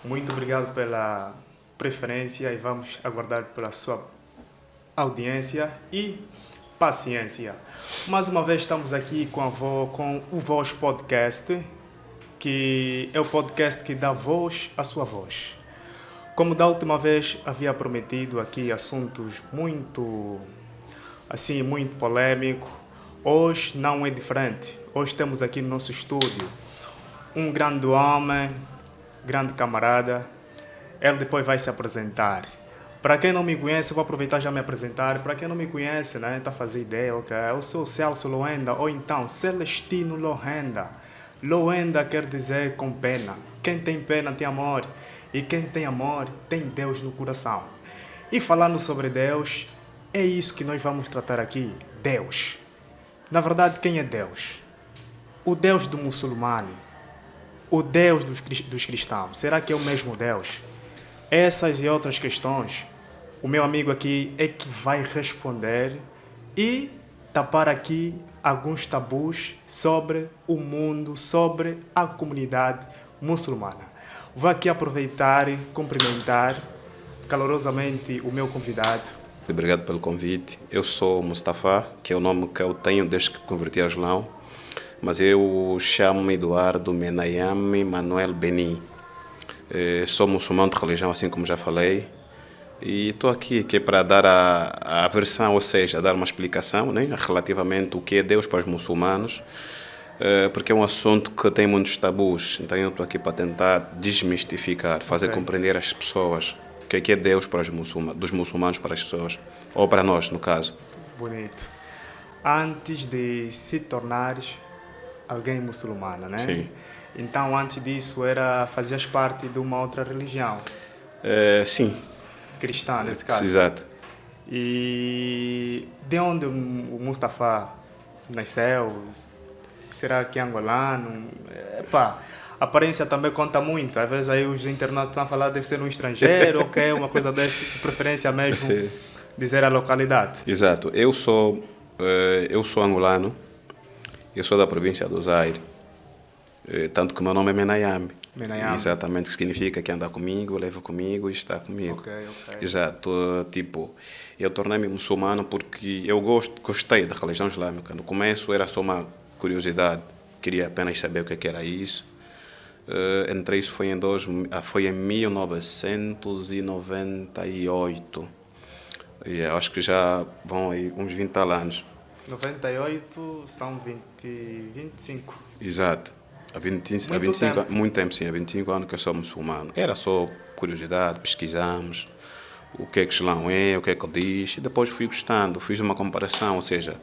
Muito obrigado pela preferência e vamos aguardar pela sua audiência e paciência. Mais uma vez estamos aqui com o Voz Podcast, que é o podcast que dá voz à sua voz. Como da última vez havia prometido aqui assuntos muito polêmicos, hoje não é diferente. Hoje temos aqui no nosso estúdio um grande homem, grande camarada. Ele depois vai se apresentar. Para quem não me conhece, eu vou aproveitar já me apresentar. Para quem não me conhece, né, está a fazer ideia, ok? Eu sou Celso Loenda, ou então Celestino Lohenda. Loenda quer dizer com pena. Quem tem pena tem amor. E quem tem amor tem Deus no coração. E falando sobre Deus, é isso que nós vamos tratar aqui. Deus. Na verdade, quem é Deus? O Deus do muçulmano. O Deus dos cristãos. Será que é o mesmo Deus? Essas e outras questões, o meu amigo aqui é que vai responder e tapar aqui alguns tabus sobre o mundo, sobre a comunidade muçulmana. Vou aqui aproveitar e cumprimentar calorosamente o meu convidado. Obrigado pelo convite. Eu sou Mustafa, que é o nome que eu tenho desde que converti ao Islão, mas eu chamo-me Eduardo Menayame Manuel Beni. Sou muçulmano de religião, assim como já falei, e estou aqui que é para dar a versão, ou seja, dar uma explicação, né, relativamente o que é Deus para os muçulmanos, porque é um assunto que tem muitos tabus. Então eu estou aqui para tentar desmistificar, fazer compreender às pessoas o que é Deus para dos muçulmanos para as pessoas, ou para nós, no caso. Bonito. Antes de se tornares alguém muçulmana, né? Sim. Então, antes disso, fazias parte de uma outra religião? Sim. Cristã, nesse caso? Exato. E de onde o Mustafa nasceu? Será que é angolano? A aparência também conta muito. Às vezes aí os internautas estão a falar deve ser um estrangeiro, ok? Uma coisa dessa, de preferência mesmo, dizer a localidade. Exato. Eu sou angolano. Eu sou da província do Zaire. Tanto que meu nome é Menayame. Menayame. Exatamente, que significa que anda comigo, leva comigo e está comigo. Ok. Exato. Tipo, eu tornei-me muçulmano porque eu gostei da religião islâmica. No começo era só uma curiosidade, queria apenas saber o que era isso. Entrei, isso foi em 1998. E acho que já vão aí uns 20 anos. 98 são 25. Exato. Há 25 tempo. Muito tempo, sim. Há 25 anos que eu sou muçulmano. Era só curiosidade, pesquisamos o que é que o Islão é, o que é que ele diz. E depois fui gostando, fiz uma comparação, ou seja,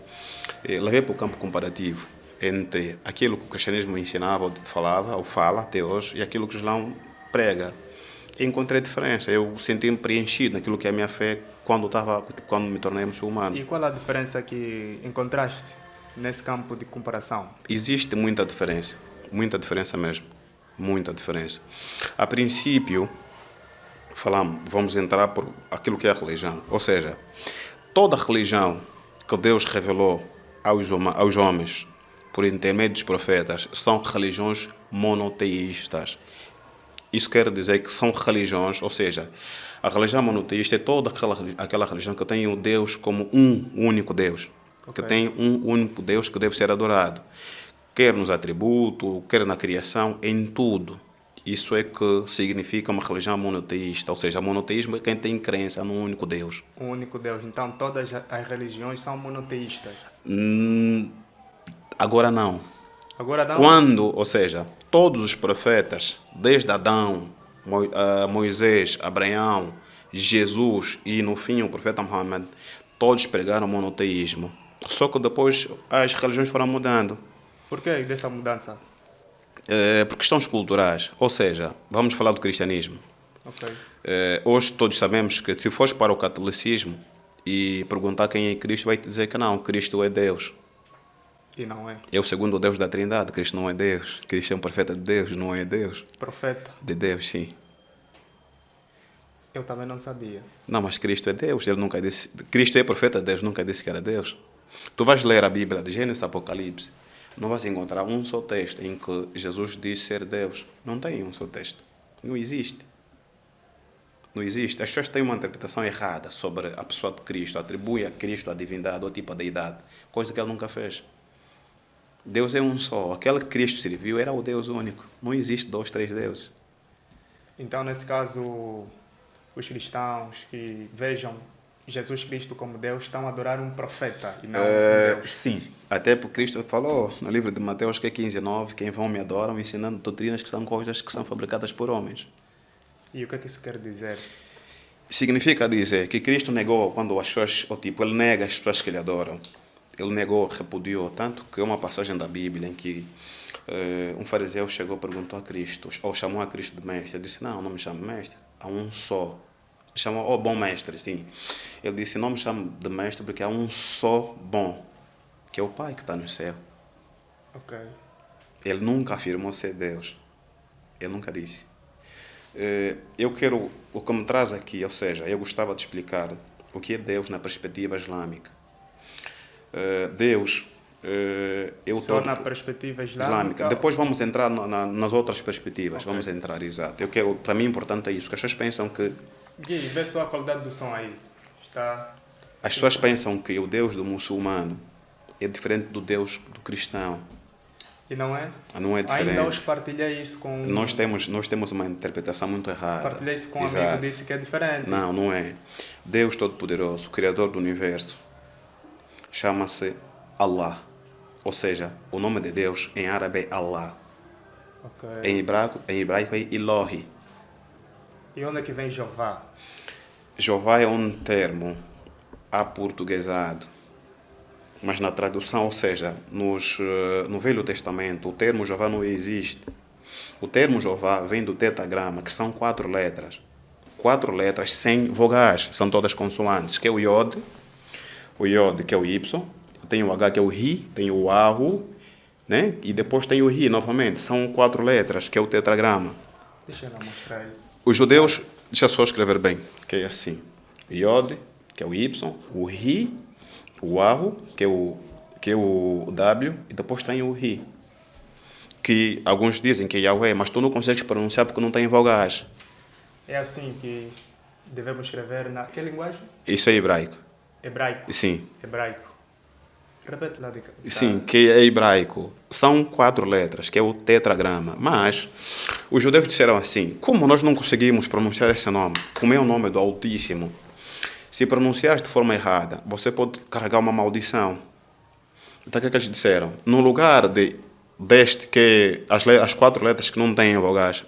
levei para o campo comparativo entre aquilo que o cristianismo ensinava, ou falava, ou fala até hoje, e aquilo que o Islão prega. E encontrei diferença. Eu senti-me preenchido naquilo que é a minha fé quando me tornei muçulmano. E qual a diferença que encontraste nesse campo de comparação? Existe muita diferença mesmo, muita diferença. A princípio, vamos entrar por aquilo que é a religião, ou seja, toda religião que Deus revelou aos homens por intermédio dos profetas são religiões monoteístas. Isso quer dizer que são religiões, ou seja, a religião monoteísta é toda aquela religião que tem o Deus como um único Deus, que tem um único Deus que deve ser adorado, quer nos atributos, quer na criação, em tudo. Isso é que significa uma religião monoteísta, ou seja, monoteísmo é quem tem crença num único Deus. Um único Deus. Então todas as religiões são monoteístas? Agora não. Ou seja, todos os profetas, desde Adão, Moisés, Abraão, Jesus e no fim o profeta Muhammad, todos pregaram monoteísmo. Só que depois as religiões foram mudando. Por que dessa mudança? Por questões culturais. Ou seja, vamos falar do cristianismo. Okay. Hoje todos sabemos que se fores para o catolicismo e perguntar quem é Cristo, vai te dizer que não, Cristo é Deus. E não é? É o segundo Deus da Trindade. Cristo não é Deus. Cristo é um profeta de Deus, não é Deus. Profeta? De Deus, sim. Eu também não sabia. Não, mas Cristo é Deus. Ele nunca disse. Cristo é profeta de Deus, nunca disse que era Deus. Tu vais ler a Bíblia de Gênesis a Apocalipse, não vais encontrar um só texto em que Jesus diz ser Deus. Não tem um só texto. Não existe. Não existe. As pessoas têm uma interpretação errada sobre a pessoa de Cristo, atribuem a Cristo a divindade ou tipo a deidade, coisa que ele nunca fez. Deus é um só. Aquele que Cristo serviu era o Deus único. Não existe 2, 3 deuses. Então, nesse caso, os cristãos que vejam Jesus Cristo como Deus estão a adorar um profeta e não um Deus. Sim. Até porque Cristo falou no livro de Mateus, que é 15:9, quem vão me adoram, ensinando doutrinas que são coisas que são fabricadas por homens. E o que é que isso quer dizer? Significa dizer que Cristo negou quando as pessoas, ou tipo, ele nega as pessoas que lhe adoram. Ele negou, repudiou, tanto que é uma passagem da Bíblia em que um fariseu chegou e perguntou a Cristo, ou chamou a Cristo de mestre. Ele disse, não me chamo mestre, há um só. Chamou, bom mestre, sim. Ele disse, não me chamo de mestre porque há um só bom, que é o Pai que está no céu. Ok. Ele nunca afirmou ser Deus. Ele nunca disse. Eu quero, o que me traz aqui, ou seja, eu gostava de explicar o que é Deus na perspectiva islâmica. Deus, Só na perspectiva islâmica. Depois vamos entrar nas outras perspectivas. Okay. Vamos entrar, exato. Eu quero, para mim, importante é isso, porque as pessoas pensam que Gui, vê só a qualidade do som aí. Está... As pessoas pensam que o Deus do muçulmano é diferente do Deus do cristão. E não é? Não é diferente. Ainda hoje partilhei isso com... Nós temos uma interpretação muito errada. Partilhei isso com um amigo, disse que é diferente. Não é. Deus Todo-Poderoso, Criador do Universo, chama-se Allah. Ou seja, o nome de Deus em árabe é Allah. Okay. Em hebraico é Elohi. E onde é que vem Jeová? Jeová é um termo aportuguesado, mas na tradução, ou seja, no Velho Testamento, o termo Jeová não existe. O termo Jeová vem do tetagrama, que são 4 letras. 4 letras sem vogais, são todas consoantes, que é o Yod que é o Y, tem o H que é o Ri, tem o Ahu, né? E depois tem o Ri novamente, são 4 letras, que é o tetragrama. Deixa eu mostrar aí. Os judeus, deixa eu só escrever bem, que é assim. Yod, que é o Y, o Ri, o Ahu, que é o W, e depois tem o Ri. Que alguns dizem que é Yahweh, mas tu não consegues pronunciar porque não tem vogais. É assim que devemos escrever na... Que linguagem? Isso é hebraico. Hebraico. Sim. Hebraico. Repete lá de cá. Sim, que é hebraico. São 4 letras, que é o tetragrama. Mas os judeus disseram assim, como nós não conseguimos pronunciar esse nome, como é o nome do Altíssimo, se pronunciares de forma errada, você pode carregar uma maldição. Então o que é que eles disseram? No lugar deste, que as 4 letras que não têm vogais,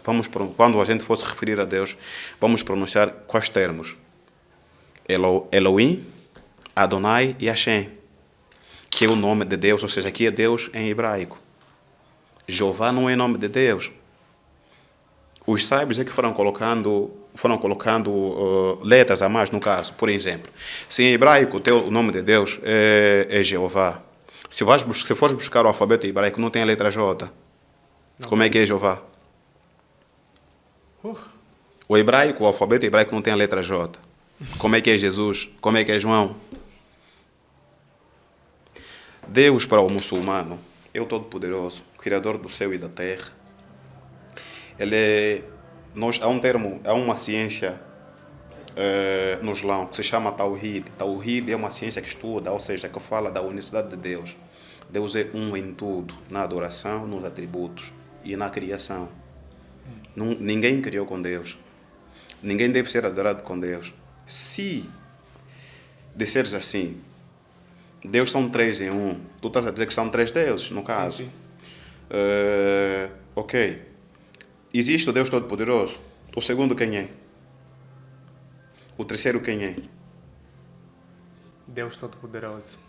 quando a gente fosse referir a Deus, vamos pronunciar quais termos? Elohim, Adonai e Hashem, que é o nome de Deus, ou seja, aqui é Deus em hebraico. Jeová não é nome de Deus. Os sábios é que foram colocando letras a mais, no caso. Por exemplo, se em hebraico o nome de Deus é Jeová, se fores buscar o alfabeto hebraico, não tem a letra J. Não. Como é que é Jeová? O alfabeto hebraico não tem a letra J. Como é que é Jesus? Como é que é João? Deus para o muçulmano é o Todo-Poderoso, Criador do céu e da terra. Há uma ciência no Islã que se chama Tawhid. Tawhid é uma ciência que estuda, ou seja, que fala da unicidade de Deus. Deus é um em tudo, na adoração, nos atributos e na criação. Ninguém criou com Deus. Ninguém deve ser adorado com Deus. Se disseres assim, Deus são 3 em 1, tu estás a dizer que são 3 deuses, no caso. Sim. Ok. Existe o Deus Todo-Poderoso. O segundo quem é? O terceiro quem é? Deus Todo-Poderoso.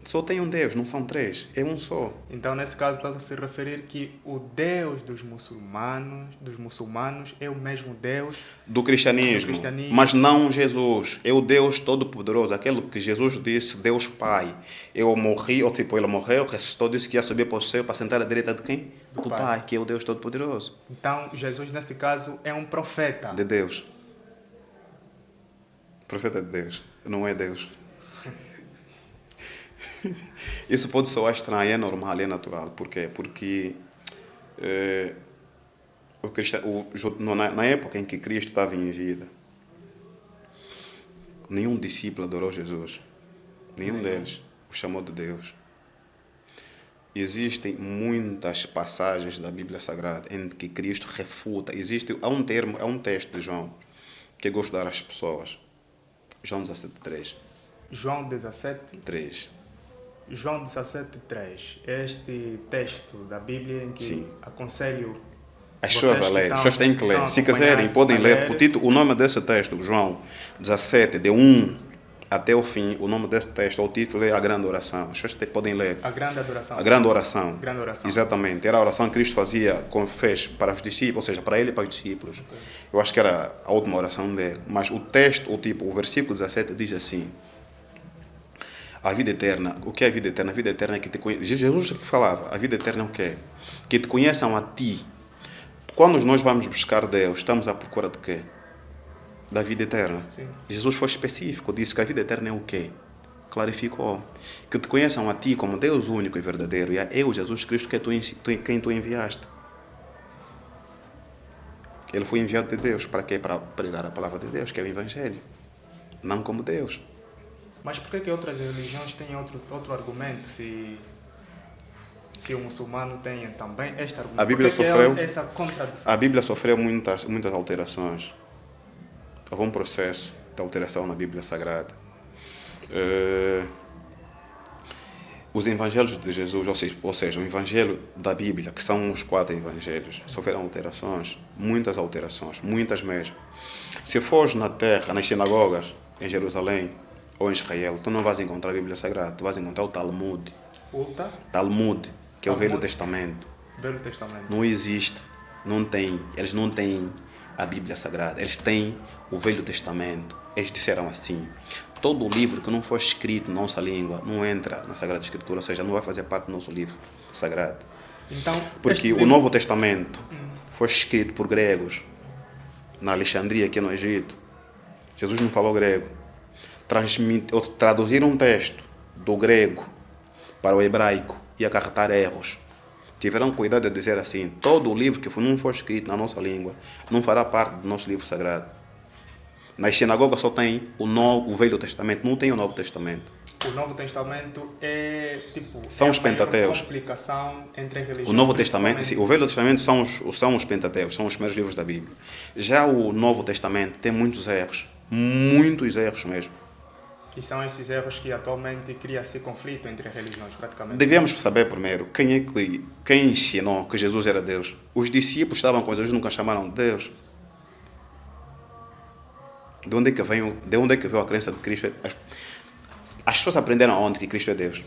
Só tem um Deus, não são 3. É um só. Então, nesse caso, está a se referir que o Deus dos muçulmanos é o mesmo Deus do cristianismo. Mas não Jesus. É o Deus Todo-Poderoso. Aquele que Jesus disse, Deus Pai. Ele morreu, ressuscitou, disse que ia subir para o céu para sentar à direita de quem? Do Pai, que é o Deus Todo-Poderoso. Então, Jesus, nesse caso, é um profeta. De Deus. Profeta de Deus. Não é Deus. Isso pode soar estranho, é normal, é natural. Por quê? Porque Na época em que Cristo estava em vida, nenhum discípulo adorou Jesus. Nenhum deles o chamou de Deus. Existem muitas passagens da Bíblia Sagrada em que Cristo refuta. Há um texto de João que eu gosto de dar às pessoas. João 17:3. João 17. 3. João 17:3. Este texto da Bíblia em que Sim. aconselho As pessoas a ler, as pessoas têm que ler. Se acompanhar, quiserem, podem a ler. O nome desse texto, João 17, de 1 até o fim, o nome desse texto, o título é A Grande Oração. As pessoas podem ler. a grande adoração. A Grande Oração. Grande oração. Exatamente. Era a oração que Cristo fez para os discípulos, ou seja, para ele e para os discípulos. Okay. Eu acho que era a última oração dele. Mas o texto, o versículo 17 diz assim: a vida eterna. O que é a vida eterna? A vida eterna é que te conheçam. Jesus que falava. A vida eterna é o quê? Que te conheçam a ti. Quando nós vamos buscar Deus, estamos à procura de quê? Da vida eterna. Sim. Jesus foi específico, disse que a vida eterna é o quê? Clarificou. Que te conheçam a ti como Deus único e verdadeiro, e a eu, Jesus Cristo, quem tu enviaste. Ele foi enviado de Deus. Para quê? Para pregar a palavra de Deus, que é o Evangelho. Não como Deus. Mas por que outras religiões têm outro argumento se o muçulmano tem também este argumento? A Bíblia por que sofreu, é essa contradição? a Bíblia sofreu muitas alterações. Houve um processo de alteração na Bíblia Sagrada. Os evangelhos de Jesus, ou seja, o evangelho da Bíblia, que são os 4 evangelhos, sofreram alterações, muitas mesmo. Se fores na terra, nas sinagogas, em Jerusalém ou em Israel, tu não vais encontrar a Bíblia Sagrada, tu vais encontrar o Talmud. Talmud, que é o Velho Testamento. Velho Testamento. Não existe, não tem, eles não têm a Bíblia Sagrada, eles têm o Velho Testamento. Eles disseram assim: todo livro que não for escrito na nossa língua não entra na Sagrada Escritura, ou seja, não vai fazer parte do nosso livro sagrado. Então, porque o Novo Testamento foi escrito por gregos na Alexandria, aqui no Egito. Jesus não falou grego. Traduziram um texto do grego para o hebraico e acarretar erros. Tiveram cuidado de dizer assim: todo livro que não for escrito na nossa língua não fará parte do nosso livro sagrado. Nas sinagogas só tem o Velho Testamento, não tem o Novo Testamento. O Novo Testamento é tipo... São os Pentateucos. Complicação entre a religião. O Novo Testamento, sim, o Velho Testamento são os Pentateucos, são os primeiros livros da Bíblia. Já o Novo Testamento tem muitos erros mesmo. E são esses erros que atualmente cria-se conflito entre religiões, praticamente. Devemos saber primeiro quem ensinou que Jesus era Deus. Os discípulos estavam com Jesus, nunca chamaram de Deus. De onde é que veio a crença de Cristo? As pessoas aprenderam aonde que Cristo é Deus.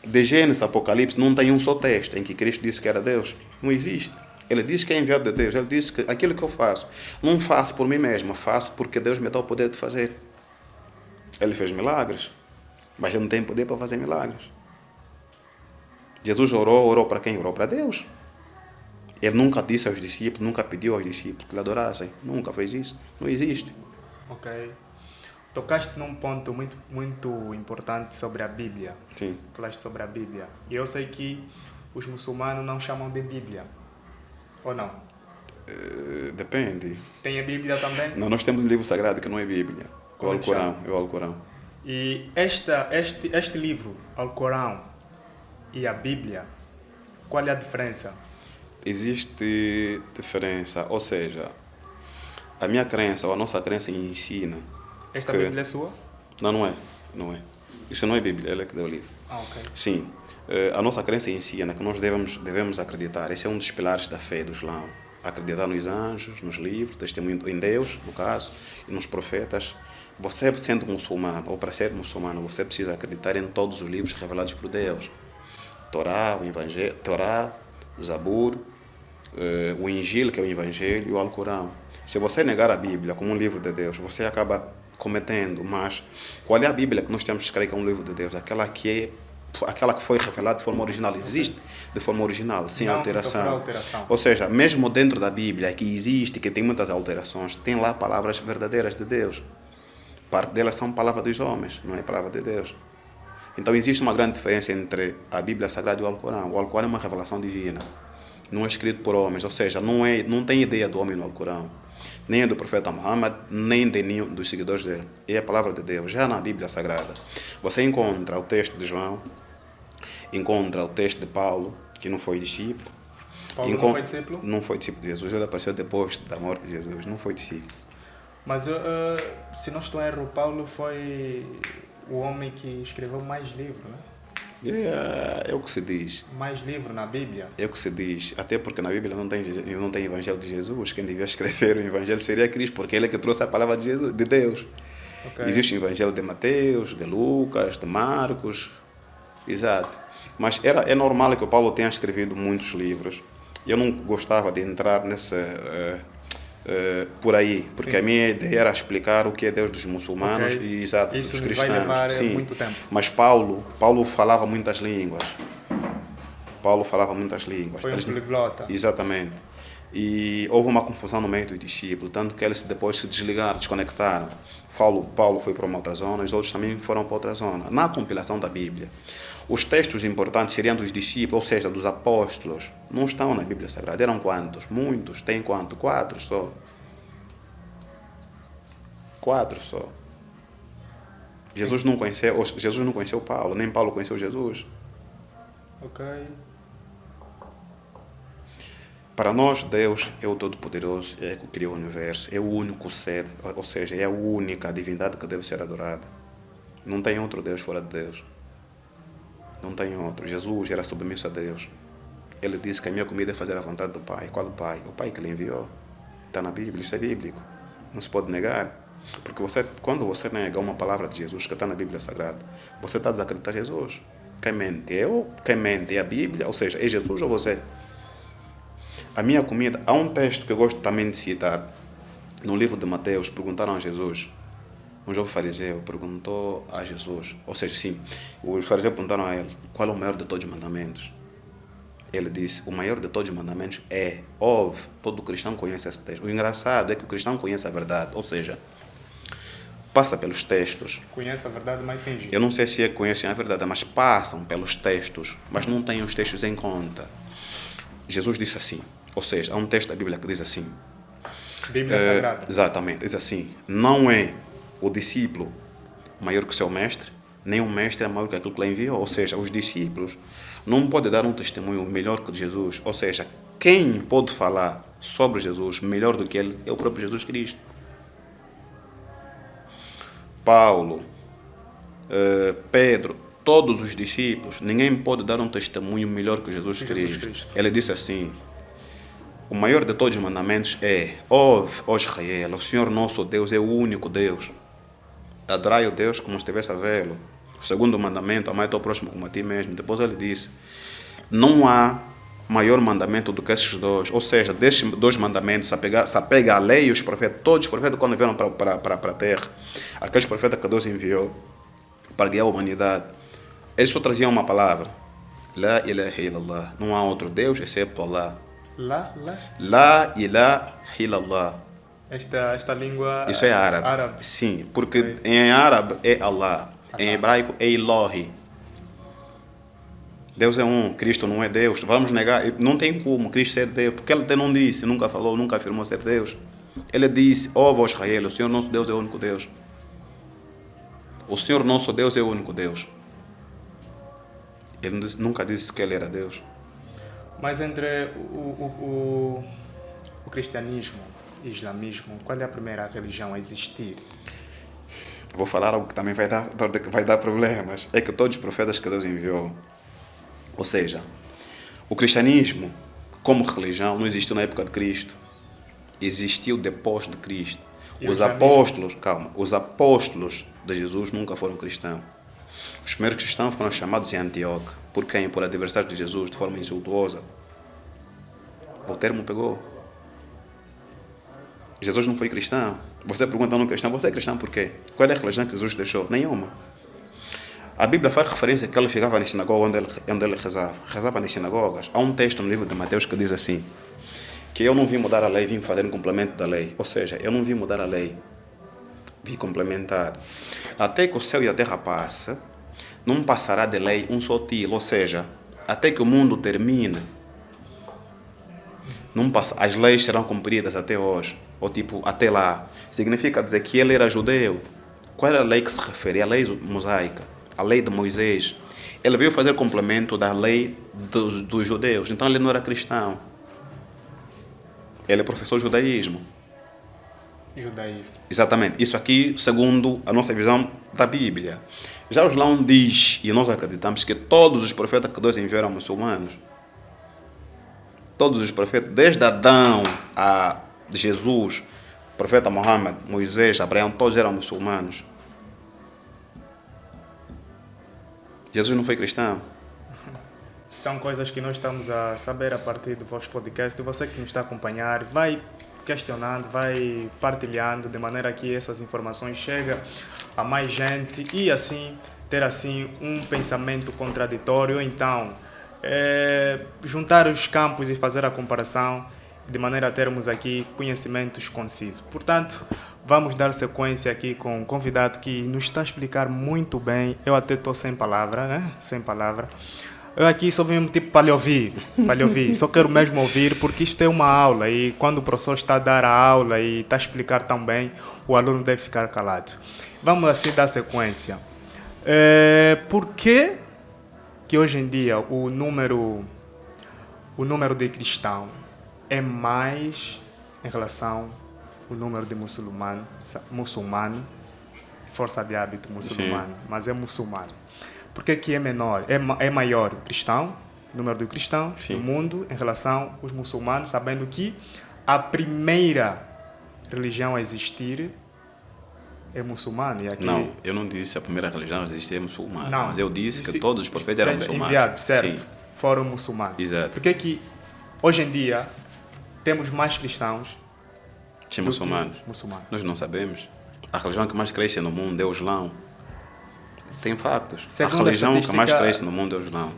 De Gênesis, Apocalipse, não tem um só texto em que Cristo disse que era Deus. Não existe. Ele diz que é enviado de Deus. Ele diz que aquilo que eu faço, não faço por mim mesmo, faço porque Deus me dá o poder de fazer. Ele fez milagres, mas ele não tem poder para fazer milagres. Jesus orou para quem? Orou para Deus. Ele nunca disse aos discípulos, nunca pediu aos discípulos que lhe adorassem. Nunca fez isso. Não existe. Ok. Tocaste num ponto muito importante sobre a Bíblia. Sim. Falaste sobre a Bíblia. E eu sei que os muçulmanos não chamam de Bíblia. Ou não? Depende. Tem a Bíblia também? Não, nós temos um livro sagrado que não é Bíblia. É o Alcorão. E este livro, Alcorão e a Bíblia, qual é a diferença? Existe diferença, ou seja, a minha crença ou a nossa crença ensina. Esta Bíblia é sua? Não é. Isso não é Bíblia, ela é que deu o livro. Ok. Sim, a nossa crença ensina que nós devemos acreditar. Esse é um dos pilares da fé do Islã. Acreditar nos anjos, nos livros, testemunho em Deus, no caso, e nos profetas. Você, sendo muçulmano, ou para ser muçulmano, você precisa acreditar em todos os livros revelados por Deus. Torá, o Evangelho, Zabur, o Injil, que é o Evangelho, e o Alcorão. Se você negar a Bíblia como um livro de Deus, você acaba cometendo. Mas qual é a Bíblia que nós temos que crer que é um livro de Deus? Aquela que foi revelada de forma original. Existe de forma original, sem alteração. Ou seja, mesmo dentro da Bíblia, que existe, que tem muitas alterações, tem lá palavras verdadeiras de Deus. Parte delas são palavras dos homens, não é palavra de Deus. Então existe uma grande diferença entre a Bíblia Sagrada e o Alcorão. O Alcorão é uma revelação divina. Não é escrito por homens, ou seja, não tem ideia do homem no Alcorão, nem é do profeta Muhammad, nem de nenhum dos seguidores dele. É a palavra de Deus. Já na Bíblia Sagrada, você encontra o texto de João, encontra o texto de Paulo, que não foi discípulo. Paulo não foi discípulo? Não foi discípulo de Jesus, ele apareceu depois da morte de Jesus, não foi discípulo. Mas, se não estou em erro, Paulo foi o homem que escreveu mais livros, né? É o que se diz. Mais livro na Bíblia. É o que se diz. Até porque na Bíblia não tem Evangelho de Jesus. Quem devia escrever o Evangelho seria Cristo, porque ele é que trouxe a palavra de Jesus, de Deus. Okay. Existe o Evangelho de Mateus, de Lucas, de Marcos. Exato. Mas é normal que o Paulo tenha escrevido muitos livros. Eu não gostava de entrar por aí, porque Sim. a minha ideia era explicar o que é Deus dos muçulmanos Okay. e exato, Isso dos nos cristãos. vai levar Sim. muito tempo. Mas Paulo falava muitas línguas. Paulo falava muitas línguas. Foi um poliglota. Exatamente. E houve uma confusão no meio dos discípulos, tanto que eles depois se desligaram, desconectaram. Paulo foi para uma outra zona, os outros também foram para outra zona. Na compilação da Bíblia, os textos importantes seriam dos discípulos, ou seja, dos apóstolos. Não estão na Bíblia Sagrada. Eram quantos? Muitos. Tem quanto? 4 só. 4 só. Jesus não conheceu Paulo, nem Paulo conheceu Jesus. Ok. Para nós, Deus é o Todo-Poderoso, é o que criou o universo, é o único ser, ou seja, é a única divindade que deve ser adorada. Não tem outro Deus fora de Deus. Não tem outro. Jesus era submisso a Deus. Ele disse que a minha comida é fazer a vontade do Pai. Qual o Pai? O Pai que ele enviou. Está na Bíblia, isso é bíblico. Não se pode negar. Porque quando você nega uma palavra de Jesus que está na Bíblia Sagrada, você está a desacreditar Jesus. Quem mente é eu, quem mente é a Bíblia, ou seja, é Jesus ou você. A minha comida, há um texto que eu gosto também de citar. No livro de Mateus, perguntaram a Jesus. Um jovem fariseu perguntou a Jesus, ou seja, sim, os fariseus perguntaram a ele, qual é o maior de todos os mandamentos? Ele disse, o maior de todos os mandamentos ouve, todo cristão conhece esse texto. O engraçado é que o cristão conhece a verdade, ou seja, passa pelos textos. Conhece a verdade, mas finge. Eu não sei se conhecem a verdade, mas passam pelos textos, mas não têm os textos em conta. Jesus disse assim, ou seja, há um texto da Bíblia que diz assim. Bíblia Sagrada. Exatamente, diz assim, não é o discípulo maior que o seu mestre, nem o mestre é maior que aquilo que ele enviou. Ou seja, os discípulos não podem dar um testemunho melhor que o de Jesus. Ou seja, quem pode falar sobre Jesus melhor do que ele é o próprio Jesus Cristo. Paulo, Pedro, todos os discípulos, ninguém pode dar um testemunho melhor que Jesus Cristo. Ele disse assim, o maior de todos os mandamentos ouve, ó Israel, o Senhor nosso Deus é o único Deus. Adorai o Deus como estivesse a vê-lo. O segundo mandamento, amai teu próximo como a ti mesmo. Depois ele disse, não há maior mandamento do que esses dois. Ou seja, desses 2 mandamentos se apega a lei e os profetas. Todos os profetas quando vieram para a terra, aqueles profetas que Deus enviou para guiar a humanidade, eles só traziam uma palavra. La ilaha illallah. Não há outro Deus excepto Allah. La ilaha illallah. Esta língua... Isso é árabe. Sim, porque em árabe é Allah. Em hebraico é Elohi. Deus é um, Cristo não é Deus. Vamos negar, não tem como Cristo ser Deus, porque ele não disse, nunca falou, nunca afirmou ser Deus. Ele disse, ó Israel, o Senhor nosso Deus é o único Deus. O Senhor nosso Deus é o único Deus. Ele nunca disse que ele era Deus. Mas entre o cristianismo e o islamismo, qual é a primeira religião a existir? Vou falar algo que também vai dar problemas. É que todos os profetas que Deus enviou, ou seja, o cristianismo como religião não existiu na época de Cristo. Existiu depois de Cristo. Os apóstolos de Jesus nunca foram cristãos. Os primeiros cristãos foram chamados em Antioquia. Por quem? Por adversários de Jesus, de forma insultuosa. O termo pegou. Jesus não foi cristão. Você pergunta a um cristão, você é cristão por quê? Qual é a religião que Jesus deixou? Nenhuma. A Bíblia faz referência que ele ficava na sinagoga onde ele rezava. Rezava nas sinagogas. Há um texto no livro de Mateus que diz assim, que eu não vim mudar a lei, vim fazer um complemento da lei. Ou seja, eu não vim mudar a lei, vim complementar. Até que o céu e a terra passem, não passará de lei um só tilo. Ou seja, até que o mundo termine, As leis serão cumpridas até hoje, ou tipo, até lá. Significa dizer que ele era judeu. Qual era a lei que se referia? A lei mosaica, a lei de Moisés. Ele veio fazer complemento da lei dos judeus, então ele não era cristão. Ele é professor de judaísmo. Judaísmo. Exatamente. Isso aqui, segundo a nossa visão da Bíblia. Já o Islão diz, e nós acreditamos, que todos os profetas que Deus enviou eram muçulmanos. Todos os profetas, desde Adão a Jesus, o profeta Muhammad, Moisés, Abraão, todos eram muçulmanos. Jesus não foi cristão. São coisas que nós estamos a saber a partir do vosso podcast. E você que nos está a acompanhar, vai questionando, vai partilhando, de maneira que essas informações cheguem a mais gente e assim ter assim um pensamento contraditório. Então, juntar os campos e fazer a comparação de maneira a termos aqui conhecimentos concisos. Portanto, vamos dar sequência aqui com um convidado que nos está a explicar muito bem. Eu até estou sem palavra, né? Sem palavra. Eu aqui só vim tipo para lhe ouvir. Só quero mesmo ouvir, porque isto é uma aula e quando o professor está a dar a aula e está a explicar tão bem, o aluno deve ficar calado. Vamos assim dar sequência. Por que hoje em dia o número de cristãos é mais em relação ao número de muçulmano, força de hábito muçulmano, Sim. mas é muçulmano. Por que é menor? É maior o número de cristãos Sim. no mundo em relação aos muçulmanos, sabendo que a primeira religião a existir é muçulmano. E aqui... Não, eu não disse a primeira religião a existir é muçulmana, Não, mas eu disse que todos os profetas eram muçulmanos. Enviados, certo? Sim. Foram muçulmanos. Exato. Por que hoje em dia temos mais cristãos Que do muçulmanos. que muçulmanos? Nós não sabemos. A religião que mais cresce no mundo é o Islão. Sem factos. Segundo a religião a que mais estatística- cresce no mundo é o Islão.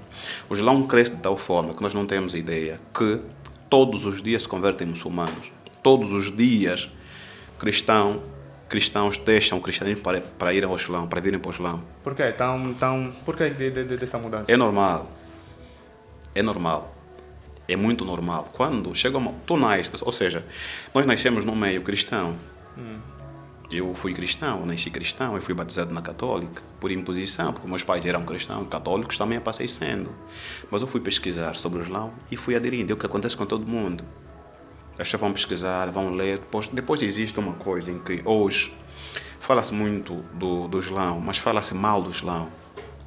O Islão cresce de tal forma que nós não temos ideia que todos os dias se convertem em muçulmanos. Todos os dias cristãos deixam o cristianismo para irem ao Islão, para virem para o Islão. Por quê? Por que dessa mudança? É normal. É normal. É muito normal. Quando chega tu nasces, ou seja, nós nascemos num meio cristão. Eu fui cristão, eu nasci cristão, eu fui batizado na católica, por imposição, porque meus pais eram cristãos, católicos também eu passei sendo. Mas eu fui pesquisar sobre o Islão e fui aderindo, é o que acontece com todo mundo. As pessoas vão pesquisar, vão ler, depois existe uma coisa em que hoje fala-se muito do Islão, mas fala-se mal do Islão.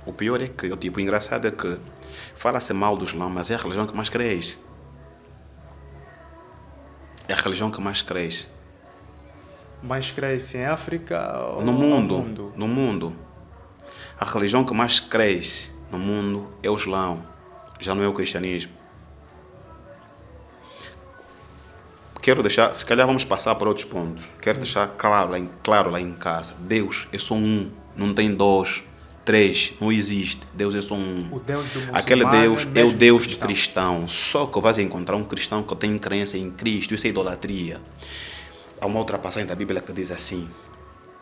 O pior é que, o engraçado é que fala-se mal do Islão, mas é a religião que mais cresce. É a religião que mais cresce. Mais cresce em África ou No mundo. A religião que mais cresce no mundo é o Islão, já não é o cristianismo. Quero deixar, se calhar vamos passar para outros pontos. Quero deixar claro lá em casa. Deus é só um, não tem dois, três, não existe. Deus é só um. O Deus do muçulmano Aquele Deus é o mesmo Deus de cristão. Só que vais encontrar um cristão que tem crença em Cristo. Isso é idolatria. Há uma outra passagem da Bíblia que diz assim,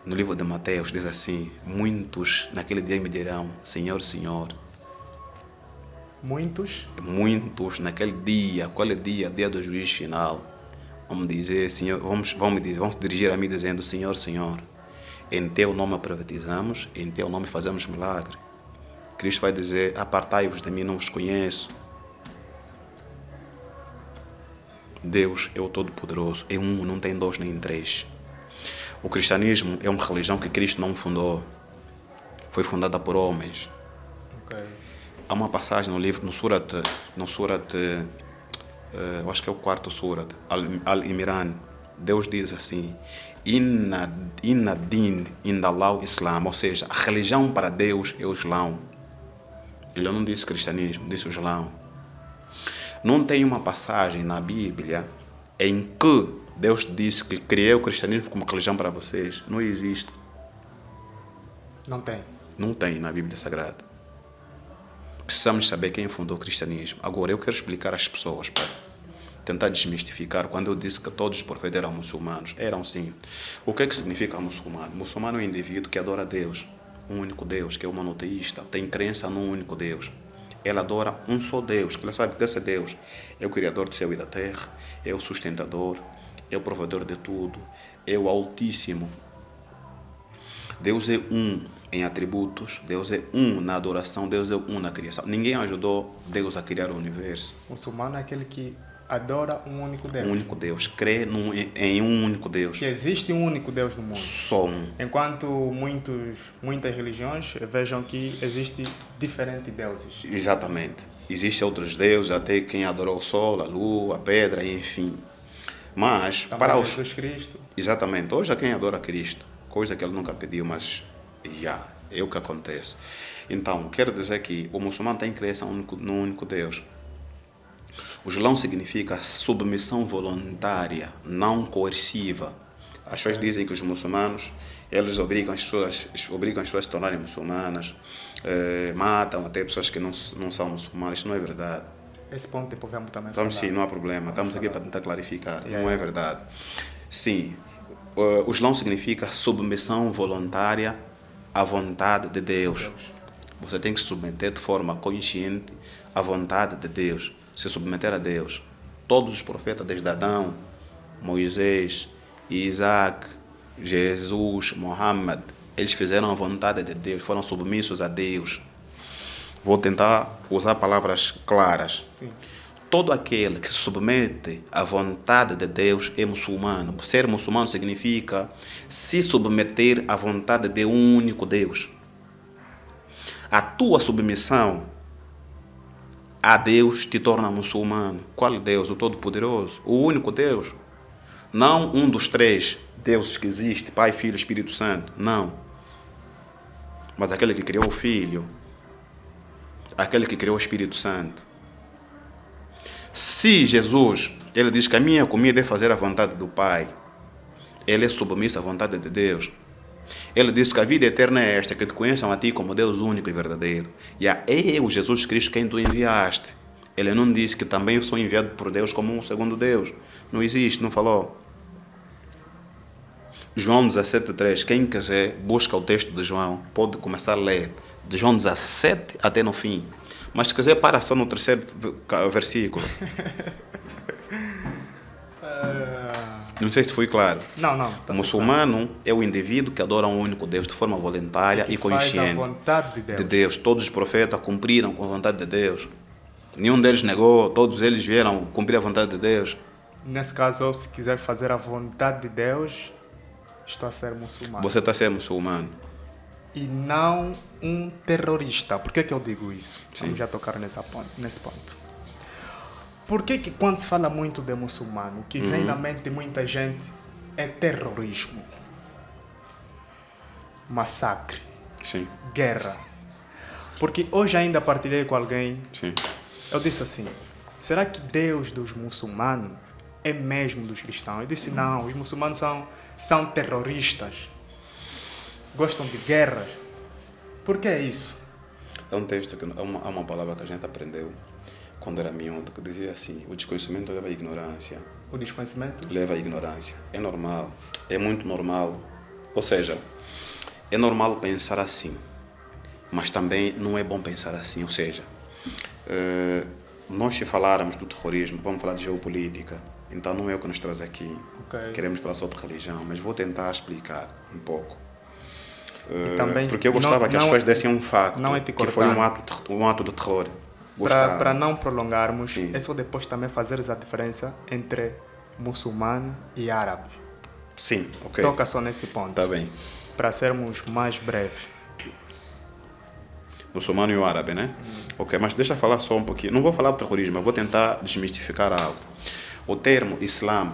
no livro de Mateus, diz assim: muitos naquele dia me dirão, Senhor, Senhor. Muitos Naquele dia, qual é o dia? Dia do juízo final. Vão me dizer, Senhor, vão se dirigir a mim dizendo, Senhor, Senhor, em teu nome profetizamos, em teu nome fazemos milagre. Cristo vai dizer, apartai-vos de mim, não vos conheço. Deus é o Todo-Poderoso, é um, não tem dois nem três. O cristianismo é uma religião que Cristo não fundou, foi fundada por homens. Okay. Há uma passagem no livro, no Surat, eu acho que é o quarto Surat, Al-Imran. Deus diz assim: Inna din indallah o Islam, ou seja, a religião para Deus é o Islão. Ele não disse cristianismo, disse o Islão. Não tem uma passagem na Bíblia em que Deus disse que criei o cristianismo como religião para vocês. Não existe. Não tem. Não tem na Bíblia Sagrada. Precisamos saber quem fundou o cristianismo. Agora, eu quero explicar às pessoas para tentar desmistificar quando eu disse que todos os profetas eram muçulmanos. Eram sim. O que significa muçulmano? Muçulmano é um indivíduo que adora a Deus, um único Deus, que é o monoteísta, tem crença num único Deus. ele adora um só Deus, que ele sabe que esse Deus é o Criador do céu e da terra, é o sustentador, é o provedor de tudo, é o Altíssimo. Deus é um em atributos, Deus é um na adoração, Deus é um na criação. Ninguém ajudou Deus a criar o universo. O muçulmano é aquele que adora um único Deus. Um único Deus, crê em um único Deus. Que existe um único Deus no mundo. Só um. Enquanto muitas religiões vejam que existe diferentes deuses. Exatamente. Existem outros deuses, até quem adorou o sol, a lua, a pedra, enfim. Mas, Também para os... Jesus Cristo. Exatamente. Hoje há quem adora Cristo. Coisa que ele nunca pediu, mas já, é o que acontece. Então, quero dizer que o muçulmano tem crença num único Deus. O Islão significa submissão voluntária, não coerciva. As pessoas dizem que os muçulmanos, eles obrigam as pessoas a se tornarem muçulmanas, matam até pessoas que não são muçulmanas. Isso não é verdade. Esse ponto podemos também Então, falar. sim, não há problema. Estamos aqui para tentar clarificar. Yeah. Não é verdade. Sim, o Islão significa submissão voluntária à vontade de Deus. Você tem que se submeter de forma consciente à vontade de Deus. Se submeter a Deus. Todos os profetas, desde Adão, Moisés, Isaac, Jesus, Mohammed, eles fizeram a vontade de Deus, foram submissos a Deus. Vou tentar usar palavras claras. Sim. Todo aquele que se submete à vontade de Deus é muçulmano. Ser muçulmano significa se submeter à vontade de um único Deus. A tua submissão a Deus te torna muçulmano. Qual Deus? O Todo-Poderoso? O único Deus? Não um dos três deuses que existe, Pai, Filho, Espírito Santo. Não. Mas aquele que criou o Filho, aquele que criou o Espírito Santo. Se Jesus, ele diz que a minha comida é fazer a vontade do Pai, ele é submisso à vontade de Deus. Ele diz que a vida eterna é esta, que te conheçam a ti como Deus único e verdadeiro. E é eu, Jesus Cristo, quem tu enviaste. Ele não disse que também sou enviado por Deus como um segundo Deus. Não existe, não falou. João 17,3. Quem quiser, busca o texto de João. Pode começar a ler. De João 17 até no fim. Mas se quiser, para só no terceiro versículo. Não sei se foi claro. Não. O muçulmano é o indivíduo que adora um único Deus de forma voluntária e consciente. Faz a vontade de Deus. Todos os profetas cumpriram com a vontade de Deus. Nenhum deles negou, todos eles vieram cumprir a vontade de Deus. Nesse caso, se quiser fazer a vontade de Deus, estou a ser muçulmano. Você está a ser muçulmano. E não um terrorista. Por que eu digo isso? Sim. Vamos já tocar nesse ponto. Por que quando se fala muito de muçulmano, o que vem na mente de muita gente é terrorismo, massacre, Sim. guerra? Porque hoje ainda partilhei com alguém, Sim. eu disse assim, será que Deus dos muçulmanos é mesmo dos cristãos? Eu disse, não, os muçulmanos são terroristas, gostam de guerras. Por que é isso? É um texto, há uma palavra que a gente aprendeu quando era miúdo, que dizia assim: o desconhecimento leva à ignorância. O desconhecimento? Leva à ignorância. É normal, é muito normal. Ou seja, é normal pensar assim, mas também não é bom pensar assim. Ou seja, nós se falarmos do terrorismo, vamos falar de geopolítica, então não é o que nos traz aqui. Okay. Queremos falar só de religião, mas vou tentar explicar um pouco. Também, porque eu gostava que as pessoas dessem um facto, que foi um ato de terror. Para não prolongarmos, Sim. é só depois também fazeres a diferença entre muçulmano e árabe. Sim, ok. Toca só nesse ponto. Está bem. Para sermos mais breves. Muçulmano e o árabe, né? Ok, mas deixa eu falar só um pouquinho. Não vou falar do terrorismo, eu vou tentar desmistificar algo. O termo Islam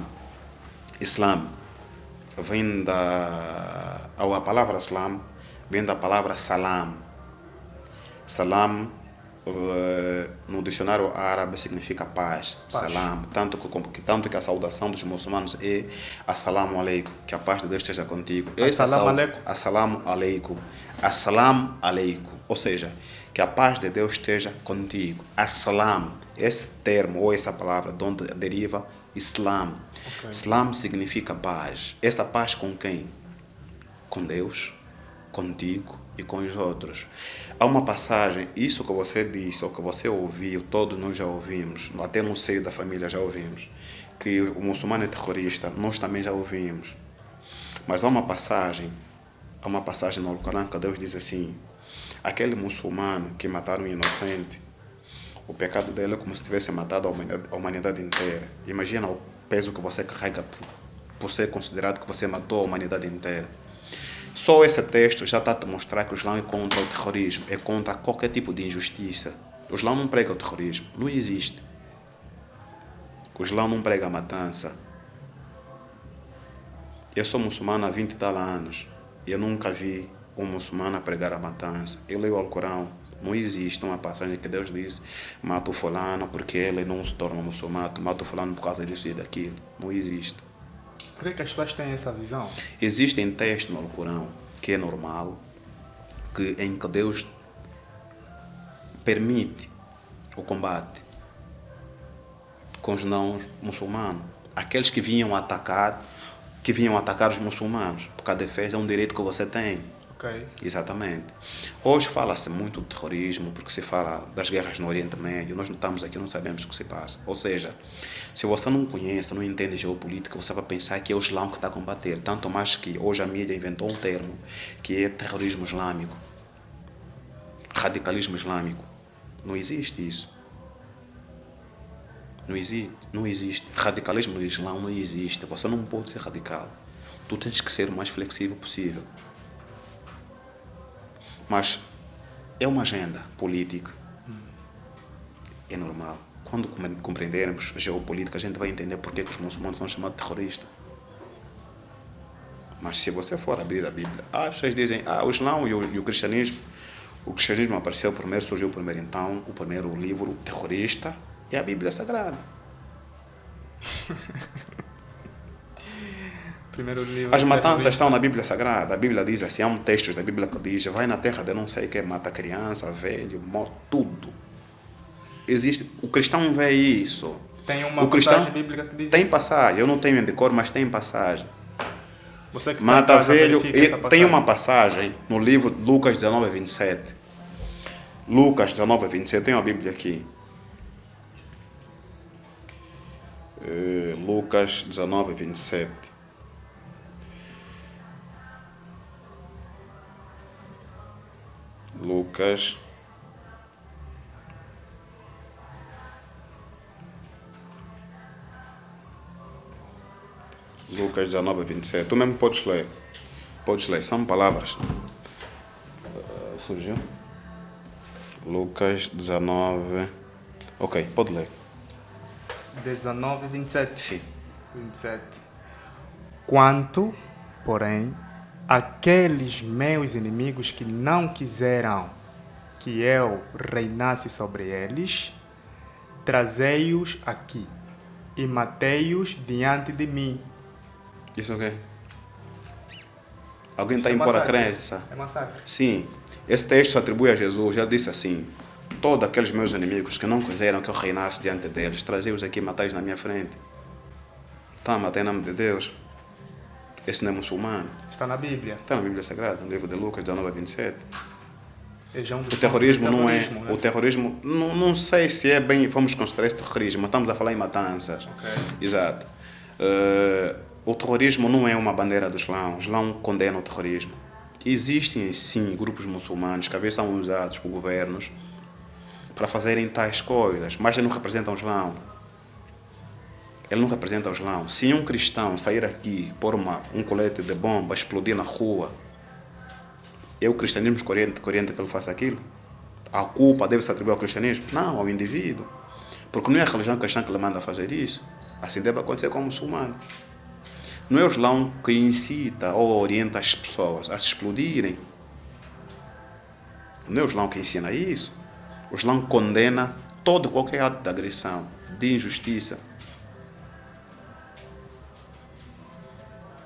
vem a palavra Islam vem da palavra salam. Salam, no dicionário árabe, significa paz. Salam. Tanto que a saudação dos muçulmanos é Assalamu alaikum, que a paz de Deus esteja contigo. Assalamu alaikum. Assalamu alaikum. Assalamu alaikum. Ou seja, que a paz de Deus esteja contigo. Assalam, esse termo ou essa palavra de onde deriva Islam. Okay. Islam significa paz. Essa paz com quem? Com Deus, contigo e com os outros. Há uma passagem, isso que você disse, ou que você ouviu, todos nós já ouvimos, até no seio da família já ouvimos, que o muçulmano é terrorista, nós também já ouvimos. Mas há uma passagem no Alcorão que Deus diz assim: aquele muçulmano que mataram um inocente, o pecado dele é como se tivesse matado a humanidade inteira. Imagina o peso que você carrega por ser considerado que você matou a humanidade inteira. Só esse texto já está a te mostrar que o Islã é contra o terrorismo, é contra qualquer tipo de injustiça. O Islã não prega o terrorismo, não existe. O Islã não prega a matança. Eu sou muçulmano há 20 e tal anos. Eu nunca vi um muçulmano a pregar a matança. Eu leio o Alcorão. Não existe uma passagem que Deus diz: mata o fulano porque ele não se torna muçulmano, mata o fulano por causa disso e daquilo. Não existe. Por que as pessoas têm essa visão? Existem textos no Alcorão que é normal, em que Deus permite o combate com os não muçulmanos. Aqueles que vinham atacar os muçulmanos, porque a defesa é um direito que você tem. Ok. Exatamente. Hoje fala-se muito de terrorismo, porque se fala das guerras no Oriente Médio. Nós não estamos aqui, não sabemos o que se passa. Ou seja, se você não conhece, não entende geopolítica, você vai pensar que é o Islã que está a combater. Tanto mais que hoje a mídia inventou um termo, que é terrorismo islâmico. Radicalismo islâmico. Não existe isso. Não existe. Radicalismo no Islã não existe. Você não pode ser radical. Tu tens que ser o mais flexível possível. Mas é uma agenda política. É normal. Quando compreendermos a geopolítica, a gente vai entender porque que os muçulmanos são chamados de terroristas. Mas se você for abrir a Bíblia, as pessoas dizem, o Islã e o cristianismo. O cristianismo apareceu primeiro, surgiu primeiro. Então, o primeiro livro terrorista é a Bíblia Sagrada. Primeiro livro. As matanças estão na Bíblia Sagrada. A Bíblia diz assim, há um texto da Bíblia que diz: vai na terra de não sei quem, mata criança, velho, morre, tudo. Existe. O cristão não vê isso. Tem uma passagem bíblica que diz tem isso? passagem, eu não tenho em decor, mas tem passagem. Você que Mata está velho. essa Tem uma passagem no livro Lucas 19, 27. Lucas 19, 27, tem uma Bíblia aqui. Lucas 19, 27. Lucas 19, 27. Tu mesmo podes ler. São palavras. Surgiu? Lucas 19. Ok, pode ler. 19, 27. Sim. 27. Quanto, porém, aqueles meus inimigos que não quiseram que eu reinasse sobre eles, trazei-os aqui e matei-os diante de mim. Isso o quê? Alguém Isso está a é impor a massacre. crença? É massacre. Sim. Esse texto se atribui a Jesus. Ele disse assim: todos aqueles meus inimigos que não quiseram que eu reinasse diante deles, trazei-os aqui e matei-os na minha frente. Tá, matei em nome de Deus. Esse não é muçulmano. Está na Bíblia. Está na Bíblia Sagrada, no livro de Lucas 19 a 27. É já um dos O terrorismo não é... né? O terrorismo, não sei se é bem... Vamos considerar esse terrorismo, mas estamos a falar em matanças. Ok. Exato. O terrorismo não é uma bandeira do Islã. O Islã condena o terrorismo. Existem, sim, grupos muçulmanos que às vezes são usados por governos para fazerem tais coisas, mas eles não representam o Islã. Ele não representa o Islã. Se um cristão sair aqui, pôr um colete de bomba, explodir na rua, é o cristianismo corrente que ele faça aquilo? A culpa deve se atribuir ao cristianismo? Não, ao indivíduo. Porque não é a religião cristã que lhe manda fazer isso. Assim deve acontecer com o muçulmano. Não é o Islã que incita ou orienta as pessoas a se explodirem. Não é o Islã que ensina isso. O Islã condena todo qualquer ato de agressão, de injustiça.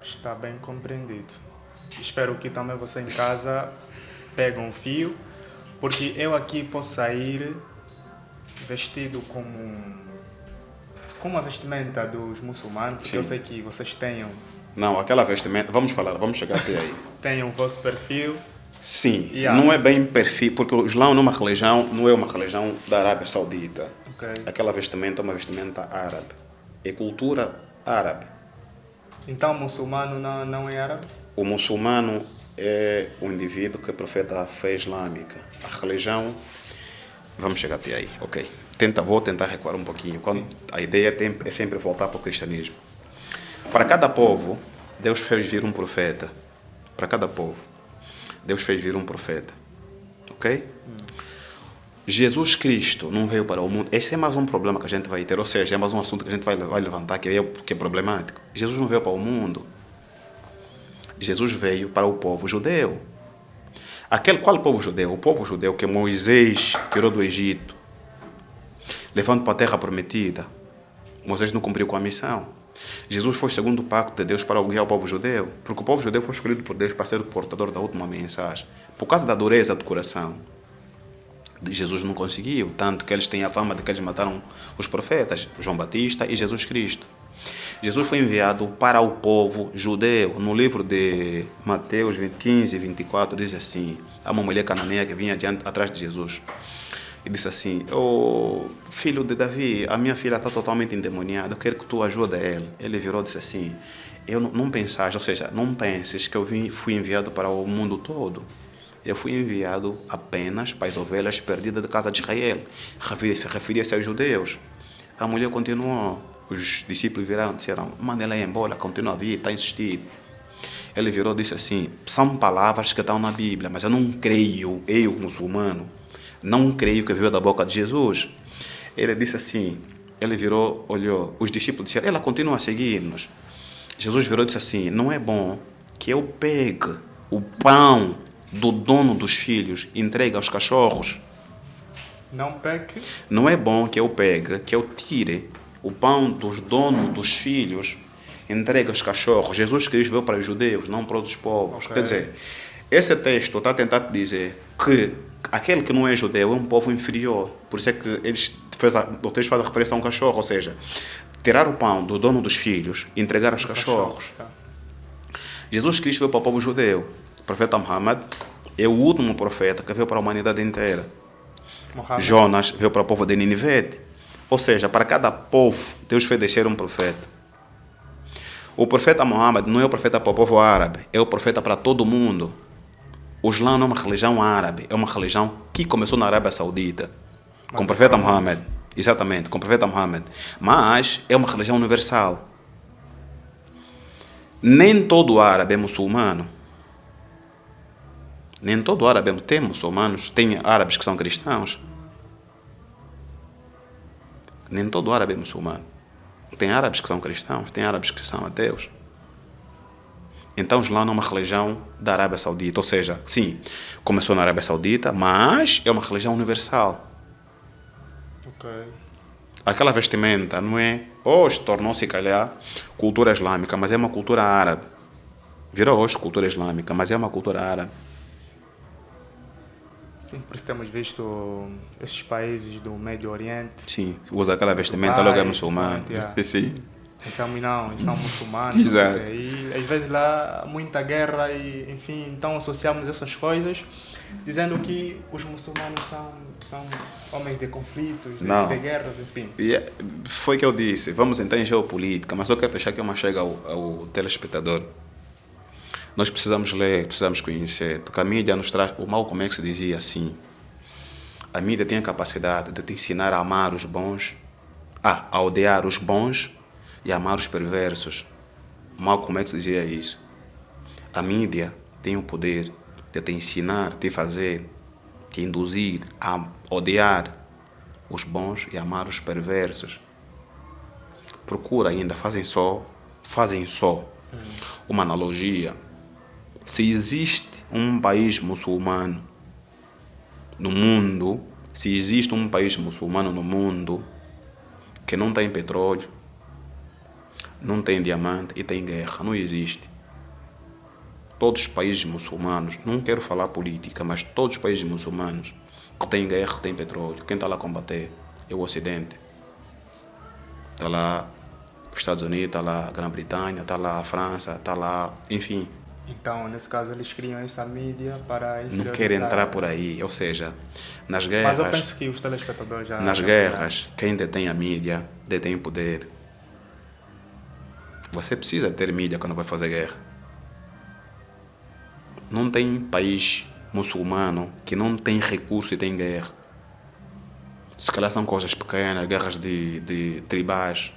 Está bem compreendido. Espero que também você em casa pegue um fio, porque eu aqui posso sair vestido como a vestimenta dos muçulmanos, porque Sim. eu sei que vocês tenham Não, aquela vestimenta... Vamos chegar até aí. o vosso perfil. Sim, Yeah. não é bem perfil, porque o Islã não é uma religião da Arábia Saudita. Ok. Aquela vestimenta é uma vestimenta árabe. É cultura árabe. Então, muçulmano não é árabe? O muçulmano é o indivíduo que profeta a fé islâmica. A religião, vamos chegar até aí, ok. Vou tentar recuar um pouquinho. A ideia é sempre voltar para o cristianismo. Para cada povo, Deus fez vir um profeta. Para cada povo, Deus fez vir um profeta. Ok? Jesus Cristo não veio para o mundo. Esse é mais um problema que a gente vai ter, ou seja, é mais um assunto que a gente vai levantar que é problemático. Jesus não veio para o mundo. Jesus veio para o povo judeu. Qual povo judeu? O povo judeu que Moisés tirou do Egito, levando para a terra prometida. Moisés não cumpriu com a missão. Jesus foi o segundo pacto de Deus para guiar o povo judeu, porque o povo judeu foi escolhido por Deus para ser o portador da última mensagem. Por causa da dureza do coração, Jesus não conseguiu, tanto que eles têm a fama de que eles mataram os profetas, João Batista e Jesus Cristo. Jesus foi enviado para o povo judeu. No livro de Mateus 15 e 24 diz assim, há uma mulher cananeia que vinha atrás de Jesus e disse assim, filho de Davi, a minha filha está totalmente endemoniada, eu quero que tu ajude ela. Ele virou e disse assim, não penses que eu fui enviado para o mundo todo. Eu fui enviado apenas para as ovelhas perdidas da casa de Israel. Referia-se aos judeus. A mulher continuou. Os discípulos viraram e disseram, manda ela ir embora, continua a vir, está insistindo. Ele virou e disse assim, são palavras que estão na Bíblia, mas eu não creio, eu, muçulmano, não creio que veio da boca de Jesus. Ele disse assim, ele virou, olhou, os discípulos disseram, ela continua a seguir-nos. Jesus virou e disse assim, não é bom que eu pegue o pão do dono dos filhos e entregue aos cachorros. Não peque. Não é bom que eu tire o pão dos donos dos filhos e entregue aos cachorros. Jesus Cristo veio para os judeus, não para outros povos. Okay. Quer dizer, esse texto está tentando dizer que aquele que não é judeu é um povo inferior. Por isso é que o texto faz a referência a um cachorro, ou seja, tirar o pão do dono dos filhos e entregar aos cachorros. Jesus Cristo veio para o povo judeu. O profeta Muhammad é o último profeta que veio para a humanidade inteira. Jonas veio para o povo de Nínive. Ou seja, para cada povo, Deus fez descer um profeta. O profeta Muhammad não é o profeta para o povo árabe, é o profeta para todo mundo. O Islã não é uma religião árabe, é uma religião que começou na Arábia Saudita, com o profeta Muhammad. Exatamente, com o profeta Muhammad. Mas é uma religião universal. Nem todo árabe é muçulmano. Nem todo árabe tem muçulmanos, tem árabes que são cristãos. Nem todo árabe é muçulmano. Tem árabes que são cristãos, tem árabes que são ateus. Então o Islã não é uma religião da Arábia Saudita, ou seja, sim, começou na Arábia Saudita, mas é uma religião universal. Ok. Aquela vestimenta não é, hoje tornou-se, calhar, cultura islâmica, mas é uma cultura árabe. Virou hoje cultura islâmica, mas é uma cultura árabe. Sim, por isso temos visto esses países do Médio Oriente. Sim, usa aquela vestimenta, Dubai, logo é muçulmano. yeah. Sim. São muçulmanos. Exato. E às vezes lá há muita guerra e, enfim, então associamos essas coisas dizendo que os muçulmanos são homens de conflitos, de guerras, enfim. Foi que eu disse, vamos entrar em geopolítica, mas eu quero deixar aqui uma chega ao telespectador. Nós precisamos ler, precisamos conhecer, porque a mídia nos traz, o Malcolm X dizia assim, a mídia tem a capacidade de te ensinar a amar os bons, a odiar os bons e a amar os perversos. O Malcolm X dizia isso. A mídia tem o poder de te ensinar, de fazer, de induzir a odiar os bons e amar os perversos. Procura ainda, fazem só uma analogia. Se existe um país muçulmano no mundo, se existe um país muçulmano no mundo que não tem petróleo, não tem diamante e tem guerra, não existe. Todos os países muçulmanos, não quero falar política, mas todos os países muçulmanos que têm guerra, que têm petróleo, quem está lá a combater é o Ocidente. Está lá os Estados Unidos, está lá a Grã-Bretanha, está lá a França, está lá, enfim. Então, nesse caso, eles criam essa mídia para Não inferiorizar. quer entrar por aí. Ou seja, nas Mas eu guerras, penso que os telespectadores já... nas já guerras, quem detém a mídia detém o poder. Você precisa ter mídia quando vai fazer guerra. Não tem país muçulmano que não tem recurso e tem guerra. Se calhar são coisas pequenas, guerras de tribais,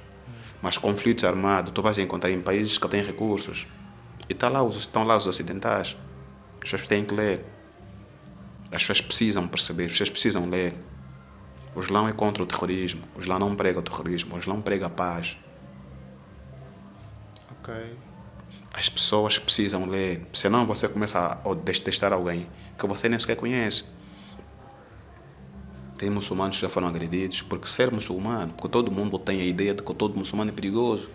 mas conflitos armados tu vais encontrar em países que têm recursos. E estão lá os ocidentais. As pessoas têm que ler. As pessoas precisam perceber, as pessoas precisam ler. O Islão é contra o terrorismo. O Islão não prega o terrorismo, o Islão prega a paz. Ok. As pessoas precisam ler. Senão você começa a detestar alguém que você nem sequer conhece. Tem muçulmanos que já foram agredidos porque ser muçulmano, porque todo mundo tem a ideia de que todo muçulmano é perigoso.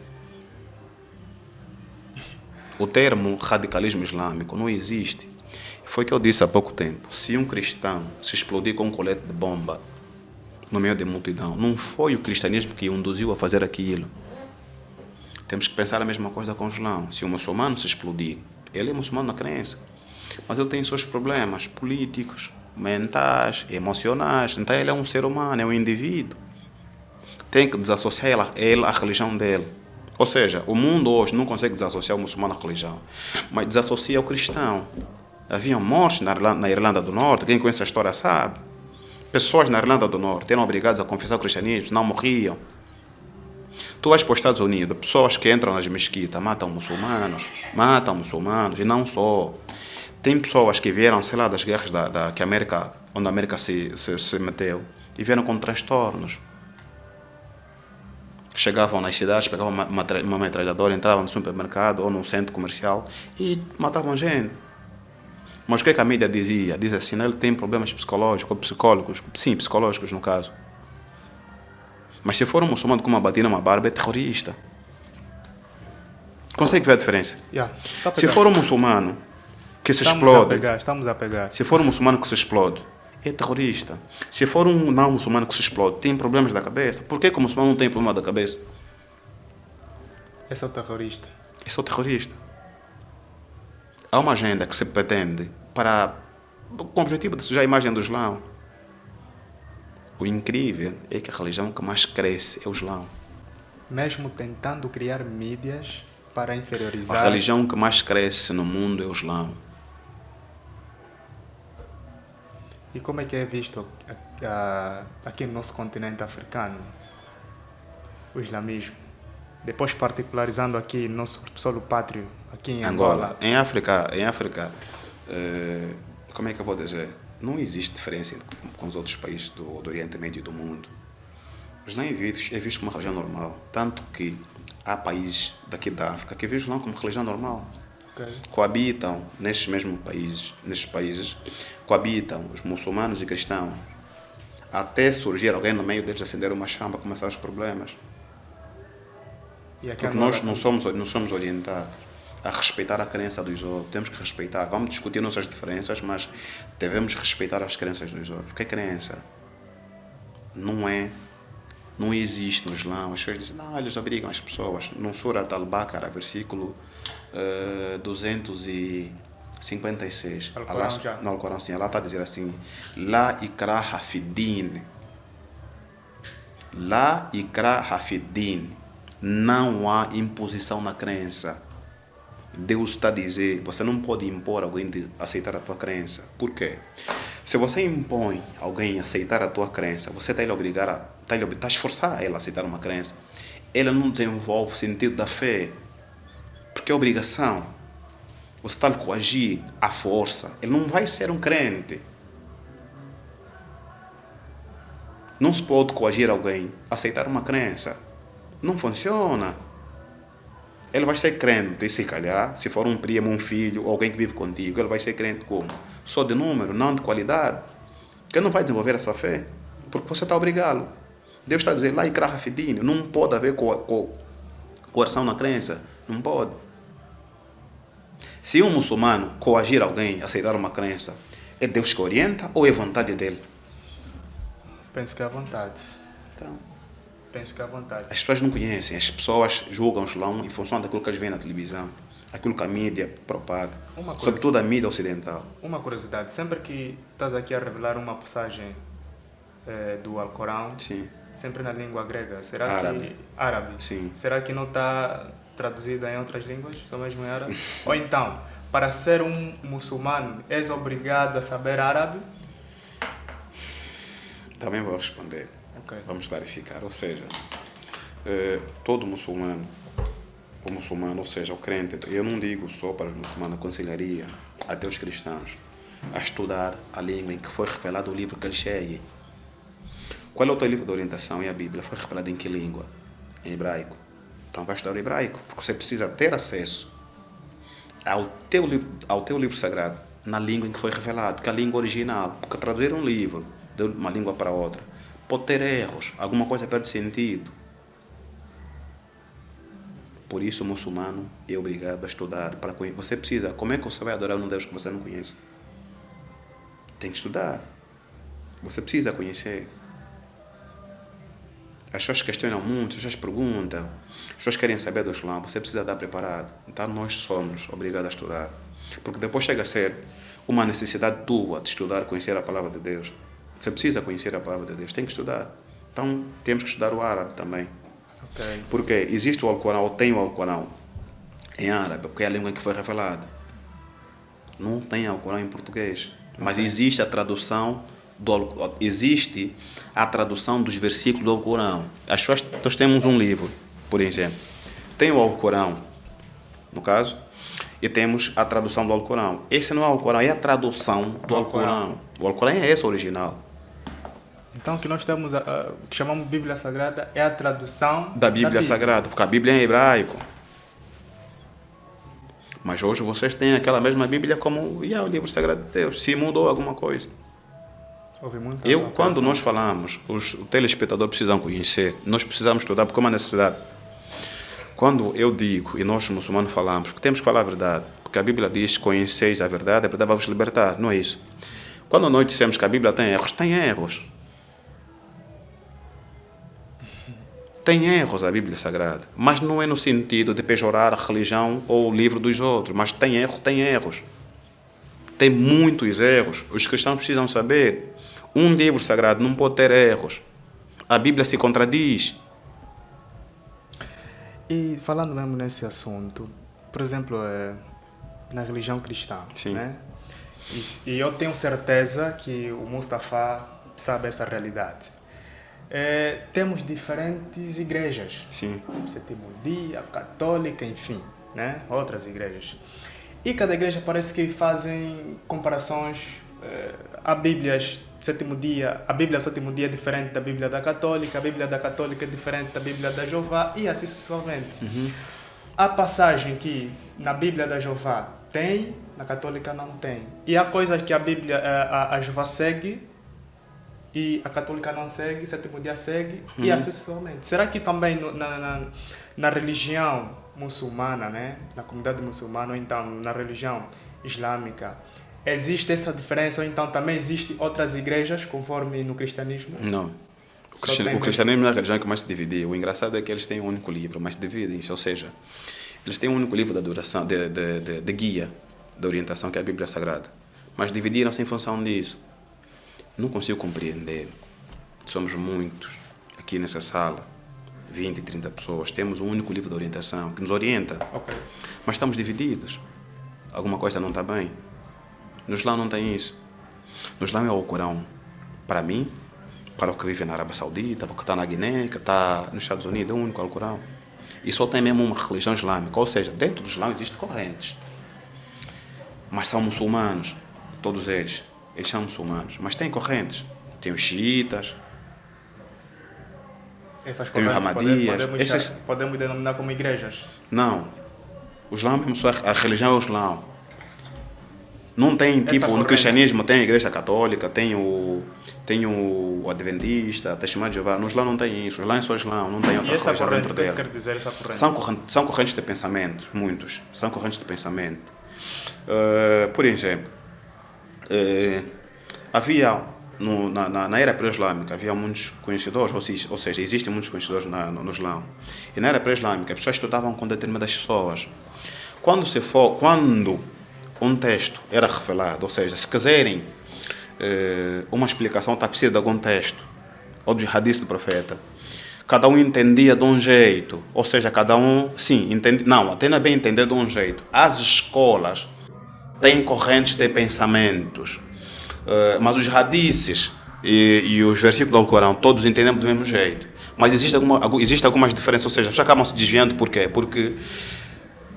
O termo radicalismo islâmico não existe. Foi o que eu disse há pouco tempo. Se um cristão se explodir com um colete de bomba no meio da multidão, não foi o cristianismo que o induziu a fazer aquilo. Temos que pensar a mesma coisa com o Islão. Se um muçulmano se explodir, ele é muçulmano na crença, mas ele tem seus problemas políticos, mentais, emocionais. Então ele é um ser humano, é um indivíduo. Tem que desassociar ele à religião dele. Ou seja, o mundo hoje não consegue desassociar o muçulmano à religião, mas desassocia o cristão. Haviam mortes na Irlanda do Norte, quem conhece a história sabe. Pessoas na Irlanda do Norte eram obrigadas a confessar o cristianismo, não morriam. Tu vais para os Estados Unidos, pessoas que entram nas mesquitas matam muçulmanos, e não só. Tem pessoas que vieram, sei lá, das guerras onde a América se meteu, e vieram com transtornos. Chegavam nas cidades, pegavam uma metralhadora, entravam no supermercado ou num centro comercial e matavam gente. Mas o que a mídia dizia? Diz assim, ele tem problemas psicológicos, ou psicólogos. Sim, psicológicos no caso. Mas se for um muçulmano com uma batina, uma barba, é terrorista. Consegue ver a diferença? Yeah. Tá Se for um muçulmano que se estamos explode, estamos a pegar. se for um muçulmano que se explode, é terrorista. Se for um não muçulmano que se explode, tem problemas da cabeça. Por que o muçulmano não tem problema da cabeça? Esse é o terrorista. Esse é o terrorista. Há uma agenda que se pretende com o objetivo de sujar a imagem do Islão. O incrível é que a religião que mais cresce é o Islão. Mesmo tentando criar mídias para inferiorizar... A religião que mais cresce no mundo é o Islão. E como é que é visto aqui no nosso continente africano o islamismo? Depois particularizando aqui no nosso solo pátrio, aqui em Angola. Em África, como é que eu vou dizer? Não existe diferença com os outros países do Oriente Médio e do mundo. O Islã é visto como uma religião normal. Tanto que há países daqui da África que veem o Islã como religião normal. Okay. Coabitam nestes países, coabitam os muçulmanos e cristãos. Até surgir alguém no meio deles, acender uma chama, começar os problemas. Porque nós não somos orientados a respeitar a crença dos outros. Temos que respeitar. Vamos discutir nossas diferenças, mas devemos respeitar as crenças dos outros. O que é crença? Não existe no Islã. As pessoas dizem, não, eles obrigam as pessoas. No Surat al-Baqarah, versículo 256. No Alcorão, sim. Allah está a dizer assim, La ikraha fid-din. La ikraha fid-din. Não há imposição na crença. Deus está a dizer, você não pode impor alguém de aceitar a tua crença. Por quê? Se você impõe alguém a aceitar a tua crença, você está a esforçar ela a aceitar uma crença. Ela não desenvolve o sentido da fé. Porque é obrigação. Você está a coagir à força. Ele não vai ser um crente. Não se pode coagir alguém a aceitar uma crença. Não funciona. Ele vai ser crente, e se calhar, se for um primo, um filho, alguém que vive contigo, ele vai ser crente como? Só de número, não de qualidade. Ele não vai desenvolver a sua fé, porque você está a obrigá-lo. Deus está a dizer, lá ikraha fid-din, não pode haver coerção na crença, não pode. Se um muçulmano coagir alguém a aceitar uma crença, é Deus que orienta ou é vontade dele? Penso que é a vontade. Então, Penso que é a vontade. as pessoas não conhecem, as pessoas julgam o Islão em função daquilo que eles veem na televisão. aquilo que a mídia propaga, Uma coisa. sobretudo a mídia ocidental. Uma curiosidade, sempre que estás aqui a revelar uma passagem do Alcorão, Sim. sempre na língua grega, será Árabe. que... Árabe. Sim. Será que não está traduzida em outras línguas, só mesmo em árabe? Ou então, para ser um muçulmano, és obrigado a saber árabe? Também vou responder. Ok. Vamos clarificar. Ou seja, todo muçulmano, o muçulmano, ou seja, o crente, eu não digo só para os muçulmanos, aconselharia até os cristãos a estudar a língua em que foi revelado o livro que eles seguem. Qual é o teu livro de orientação? É a Bíblia. Foi revelado em que língua? Em hebraico. Então vai estudar o hebraico, porque você precisa ter acesso ao teu livro sagrado na língua em que foi revelado, que é a língua original. Porque traduzir um livro de uma língua para outra pode ter erros, alguma coisa perde sentido. Por isso o muçulmano é obrigado a estudar. Para conhecer. Você precisa, como é que você vai adorar um Deus que você não conhece? Tem que estudar. Você precisa conhecer. As pessoas questionam muito, as pessoas perguntam, as pessoas querem saber do Islã, você precisa estar preparado. Então nós somos obrigados a estudar. Porque depois chega a ser uma necessidade tua de estudar, conhecer a palavra de Deus. Você precisa conhecer a palavra de Deus, tem que estudar. Então temos que estudar o árabe também. Ok. Porque existe o Alcorão, ou tem o Alcorão em árabe, porque é a língua em que foi revelada. Não tem Alcorão em português. Mas existe a tradução existe a tradução dos versículos do Alcorão. Nós temos um livro, por exemplo. Tem o Alcorão, no caso, e temos a tradução do Alcorão. Esse não é o Alcorão, é a tradução do Alcorão. O Alcorão é esse original. Então o que nós temos, que chamamos de Bíblia Sagrada, é a tradução Da Bíblia Sagrada, porque a Bíblia é em hebraico. Mas hoje vocês têm aquela mesma Bíblia como o livro sagrado de Deus. Se mudou alguma coisa. Houve muita Quando nós falamos, os telespectadores precisam conhecer, nós precisamos estudar porque é uma necessidade. Quando eu digo, e nós muçulmanos falamos, porque temos que falar a verdade, porque a Bíblia diz, conheceis a verdade vai vos libertar, não é isso? Quando nós dissemos que a Bíblia tem erros, tem erros. Tem erros a Bíblia Sagrada, mas não é no sentido de pejorar a religião ou o livro dos outros, mas tem erros. Tem muitos erros. Os cristãos precisam saber. Um livro sagrado não pode ter erros. A Bíblia se contradiz. E falando mesmo nesse assunto, por exemplo, na religião cristã, Sim. né? E eu tenho certeza que o Mustafa sabe essa realidade. Temos diferentes igrejas. Sim. Sétimo Dia, Católica, enfim, né? Outras igrejas. E cada igreja parece que fazem comparações a Bíblias sétimo dia. A Bíblia do sétimo dia é diferente da Bíblia da Católica, a Bíblia da Católica é diferente da Bíblia da Jeová e assim sucessivamente. Uhum. Há passagem que na Bíblia da Jeová tem, na Católica não tem. E há coisas que a Bíblia, a Jeová segue e a Católica não segue, sétimo dia segue e assim sucessivamente. Será que também na religião muçulmana, né, na comunidade muçulmana, ou então na religião islâmica, existe essa diferença, ou então também existem outras igrejas, conforme no cristianismo? Não. O cristianismo é a religião que mais se divide. O engraçado é que eles têm um único livro, mas dividem-se. Ou seja, eles têm um único livro de adoração, de guia, de orientação, que é a Bíblia Sagrada. Mas dividiram-se em função disso. Não consigo compreender. Somos muitos aqui nessa sala. 20, 30 pessoas. Temos um único livro de orientação que nos orienta. Okay. Mas estamos divididos. Alguma coisa não está bem. No Islã não tem isso. No Islã é o Corão. Para mim, para o que vive na Arábia Saudita, para o que está na Guiné, que está nos Estados Unidos, é o único Alcorão. E só tem mesmo uma religião islâmica. Ou seja, dentro do Islã existem correntes. Mas são muçulmanos. Todos eles. Eles são muçulmanos. Mas têm correntes. Tem os xiitas. Essas tem os Ahmadiyas. Podemos denominar como igrejas? Não. O Islã mesmo, a religião é o Islã. Não tem, tipo, no cristianismo tem a igreja católica, tem o adventista, testemunho de Jeová. No Islã não tem isso. O Islã é só Islã, não tem outra religião dentro dela. Quer dizer essa corrente? São correntes de pensamento, muitos. São correntes de pensamento. Por exemplo, havia, na era pré-islâmica, havia muitos conhecedores, ou seja, existem muitos conhecedores no Islã. E na era pré-islâmica, as pessoas estudavam com determinadas pessoas. Quando um texto era revelado, ou seja, se quiserem uma explicação, está precisa de algum texto, ou de hadith do profeta, cada um entendia de um jeito, ou seja, cada um, sim, entende, não, até não é bem entender de um jeito. As escolas têm correntes de pensamentos, mas os hadiths e os versículos do Corão, todos entendemos do mesmo jeito. Mas existe algumas diferenças, ou seja, já acabam se desviando, por quê? Porque,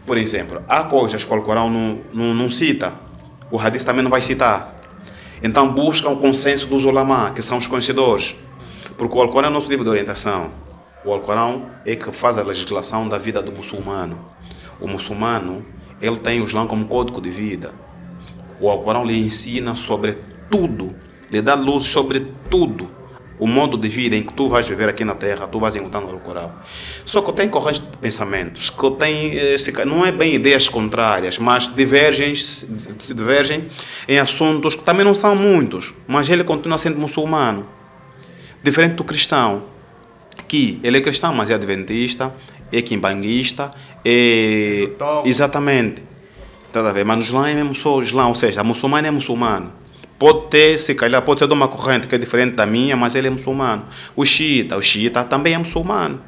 por exemplo, há coisas que o Corão não cita, o hadith também não vai citar. Então buscam o consenso dos ulama, que são os conhecedores. Porque o Alcorão é o nosso livro de orientação. O Alcorão é que faz a legislação da vida do muçulmano. O muçulmano, ele tem o Islã como código de vida. O Alcorão lhe ensina sobre tudo, lhe dá luz sobre tudo. O modo de vida em que tu vais viver aqui na Terra, tu vais encontrar no Alcorão. Só que tem correntes de pensamentos, que tem, não é bem ideias contrárias, mas se divergem em assuntos que também não são muitos, mas ele continua sendo muçulmano. Diferente do cristão, que ele é cristão, mas é adventista, é quimbanguista, é... Exatamente. Tá a ver? Mas no Islã é mesmo só o Islã, ou seja, muçulmano é muçulmano. Pode ter, se calhar, pode ser de uma corrente que é diferente da minha, mas ele é muçulmano. O xiita também é muçulmano.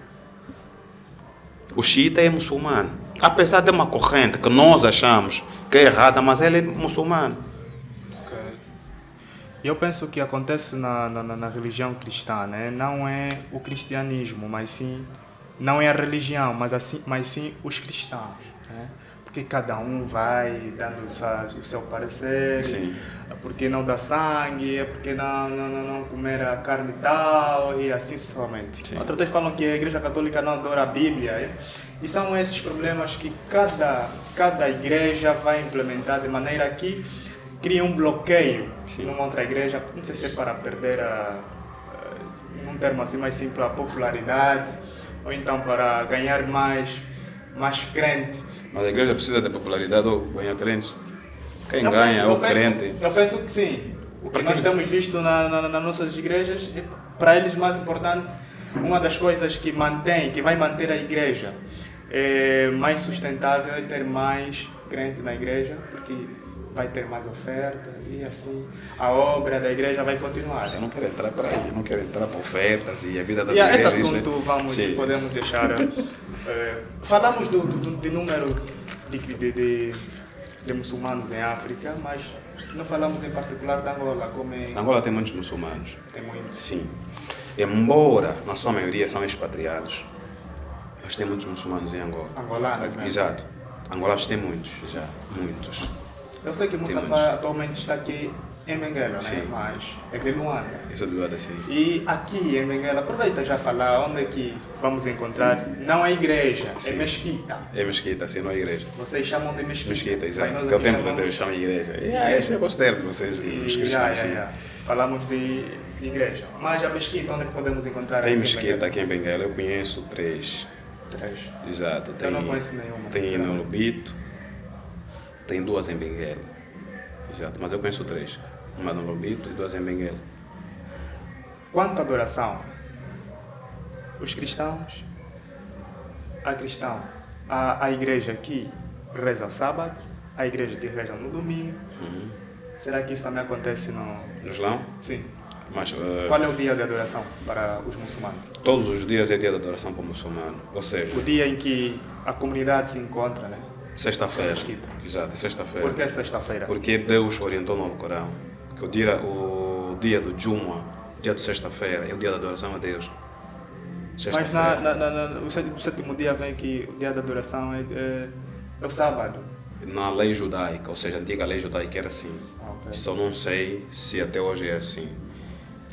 O xiita é muçulmano. Apesar de uma corrente que nós achamos que é errada, mas ele é muçulmano. Eu penso que acontece na religião cristã, né? Não é o cristianismo, mas sim, não é a religião, mas sim os cristãos, né? Porque cada um vai dando o seu parecer, Sim. porque não dá sangue, é porque não comer a carne e tal, e assim sucessivamente. Outros falam que a Igreja Católica não adora a Bíblia, e são esses problemas que cada igreja vai implementar de maneira que cria um bloqueio numa outra igreja, não sei se é para perder num termo assim mais simples, a popularidade, ou então para ganhar mais crente. Mas a igreja precisa de popularidade ou ganhar crentes? Quem ganha é o crente. Eu penso que sim. O que nós temos visto nas nossas igrejas, para eles mais importante, uma das coisas que vai manter a igreja mais sustentável é ter mais crente na igreja, porque vai ter mais oferta e assim a obra da igreja vai continuar. Eu não quero entrar para aí, eu não quero entrar para ofertas e a vida das igrejas. igrejas. Esse assunto podemos deixar. Falamos do número de muçulmanos em África, mas não falamos em particular da Angola. Angola tem muitos muçulmanos. Tem muitos? Sim. Embora, na sua maioria, são expatriados, mas tem muitos muçulmanos em Angola. Angolanos, né? Exato. Angolanos tem muitos, já. Muitos. Eu sei que Mustafa atualmente está aqui em Benguela, né? Mas é de Luanda. Isso é de Luanda, sim. E aqui em Benguela, aproveita já falar onde é que vamos encontrar, não é igreja, sim. É mesquita. É mesquita, sim, não é igreja. Vocês chamam de mesquita. Mesquita, exato, porque é o templo de Deus, chama de igreja. Esse é o termo de vocês, os cristãos. Falamos de igreja. Mas a mesquita, onde é que podemos encontrar? Tem mesquita aqui em Benguela, eu conheço 3. 3? Exato. Eu não conheço nenhuma. Tem no Lubito, tem 2 em Benguela. Exato, mas eu conheço 3. Uma no Lubito e 2 em Benguela. Quanto à adoração, os cristãos, a igreja que reza sábado, a igreja que reza no domingo. Será que isso também acontece no Islã? Sim. Mas, qual é o dia de adoração para os muçulmanos? Todos os dias é dia de adoração para o muçulmano. Ou seja, o dia em que a comunidade se encontra, né? Sexta-feira. Exato, sexta-feira. Por que sexta-feira? Porque Deus orientou no Alcorão que o dia do Jumu'ah, dia de sexta-feira, é o dia da adoração a Deus. Mas o sétimo dia vem que o dia da adoração é o sábado. Na lei judaica, ou seja, a antiga lei judaica era assim. Okay. Só não sei se até hoje é assim.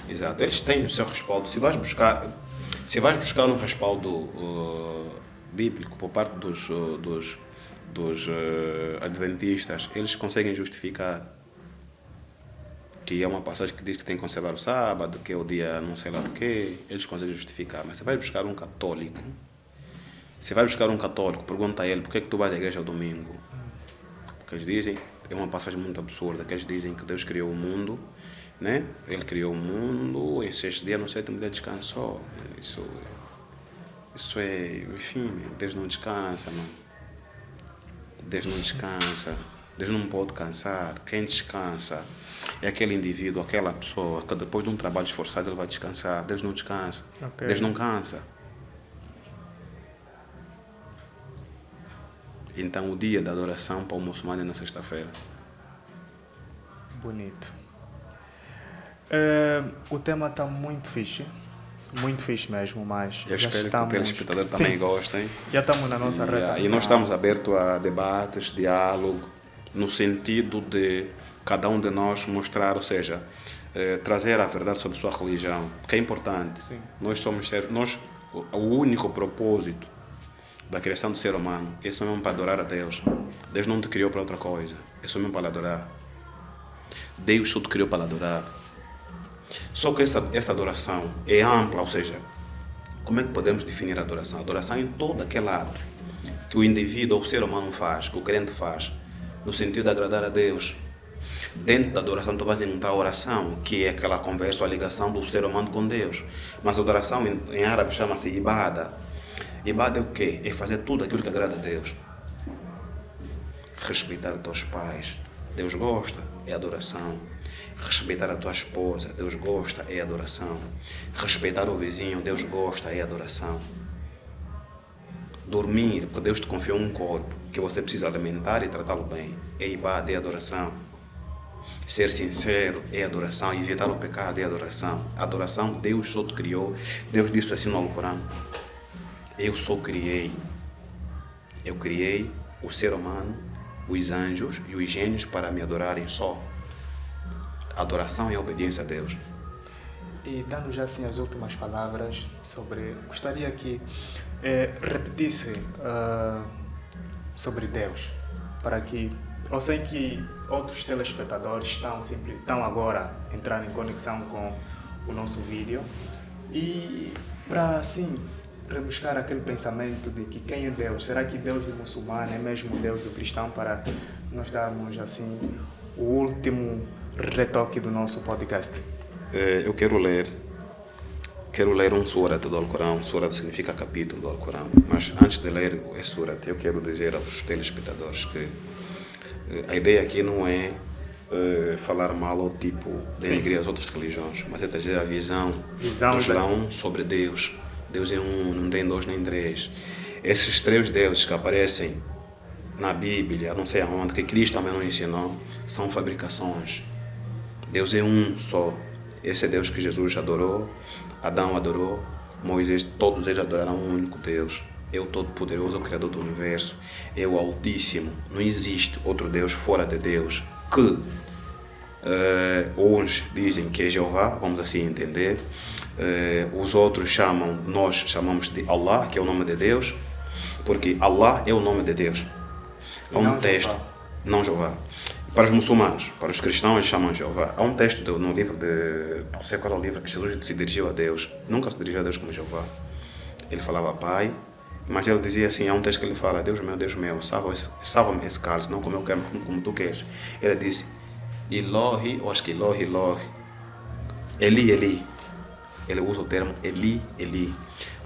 Exato, eles têm o seu respaldo. Se vais buscar um respaldo bíblico por parte dos adventistas, eles conseguem justificar que é uma passagem que diz que tem que conservar o sábado, que é o dia não sei lá do que, eles conseguem justificar. Mas se vai buscar um católico, pergunta a ele por que é que tu vais à igreja ao domingo. Porque eles dizem, é uma passagem muito absurda, que eles dizem que Deus criou o mundo, né? Ele criou o mundo, em 6 dias, no 7º dia descansou. Isso é, enfim, Deus não descansa, não. Deus não descansa. Deus não pode cansar. Quem descansa é aquele indivíduo, aquela pessoa que depois de um trabalho esforçado ele vai descansar. Deus não descansa. Ok. Deus não cansa. Então o dia da adoração para o muçulmano é na sexta-feira. Bonito. O tema está muito fixe mesmo, mas Eu já espero estamos... que o telespectador também Sim, gostem. já estamos na nossa reta E final. nós estamos abertos a debates, diálogo, no sentido de cada um de nós mostrar, ou seja, trazer a verdade sobre sua religião, que é importante. Sim. O único propósito da criação do ser humano é só mesmo para adorar a Deus. Deus não te criou para outra coisa, é só mesmo para adorar. Deus só te criou para adorar. Só que esta adoração é ampla, ou seja, como é que podemos definir a adoração? A adoração é todo aquele ato que o indivíduo ou o ser humano faz, que o crente faz, no sentido de agradar a Deus. Dentro da adoração tu vais encontrar a oração, que é aquela conversa, a ligação do ser humano com Deus. Mas a adoração em árabe chama-se ibada. Ibada é o quê? É fazer tudo aquilo que agrada a Deus. Respeitar os teus pais, Deus gosta, é adoração. Respeitar a tua esposa, Deus gosta, é adoração. Respeitar o vizinho, Deus gosta, é adoração. Dormir, porque Deus te confiou um corpo que você precisa alimentar e tratá-lo bem, é ibada, é adoração. Ser sincero é adoração, evitar o pecado é adoração. Adoração, Deus só te criou. Deus disse assim no Alcorão: eu só criei. Eu criei o ser humano, os anjos e os gênios para me adorarem só. Adoração é obediência a Deus. E dando já assim as últimas palavras sobre... Gostaria que repetisse sobre Deus, para que... Eu sei que outros telespectadores estão agora a entrar em conexão com o nosso vídeo e para assim rebuscar aquele pensamento de que quem é Deus? Será que Deus do muçulmano é mesmo Deus do cristão, para nós darmos assim o último retoque do nosso podcast? Eu quero ler um surat do Alcorão. Surat significa capítulo do Alcorão. Mas antes de ler esse surat, eu quero dizer aos telespectadores que a ideia aqui não é falar mal ou tipo denegrir as outras religiões, mas é trazer a visão do Islão sobre Deus. Deus é um, não tem dois nem três. Esses três deuses que aparecem na Bíblia, não sei aonde, que Cristo também não ensinou, são fabricações. Deus é um só. Esse é Deus que Jesus adorou, Adão adorou, Moisés, todos eles adoraram um único Deus. É o Todo-Poderoso, o Criador do Universo, é o Altíssimo. Não existe outro Deus fora de Deus, que uns dizem que é Jeová, vamos assim entender. Os outros nós chamamos de Allah, que é o nome de Deus, porque Allah é o nome de Deus. Há um texto, não Jeová. Para os muçulmanos, para os cristãos, eles chamam Jeová. Há um texto no livro não sei qual é o livro, que Jesus se dirigiu a Deus. Nunca se dirigiu a Deus como Jeová. Ele falava Pai, mas ele dizia assim, há um texto que ele fala: Deus meu, salva-me esse cálice, não como eu quero, como tu queres. Ele disse Elohi, ou acho que Elohi, Eli, Eli. Ele usa o termo Eli, Eli.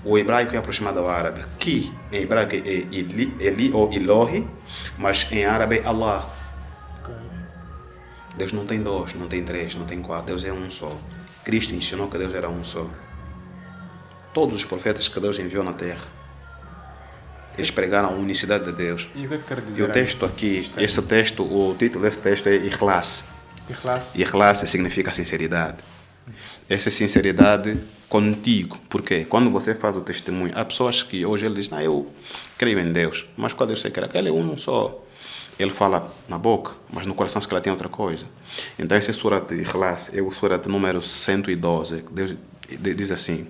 O hebraico é aproximado ao árabe, que em hebraico é Eli ou Elohi, mas em árabe é Allah. Deus não tem dois, não tem três, não tem quatro. Deus é um só. Cristo ensinou que Deus era um só. Todos os profetas que Deus enviou na terra, eles pregaram a unicidade de Deus. E o que quer dizer? E o texto aqui, o título desse texto é Ikhlas. Ikhlas significa sinceridade. Essa sinceridade contigo. Porque quando você faz o testemunho, há pessoas que hoje ele diz: eu creio em Deus, mas quando eu sei que aquele é um só. Ele fala na boca, mas no coração se que ela tem outra coisa. Então esse surat de Ikhlas é o surat número 112. Deus diz assim: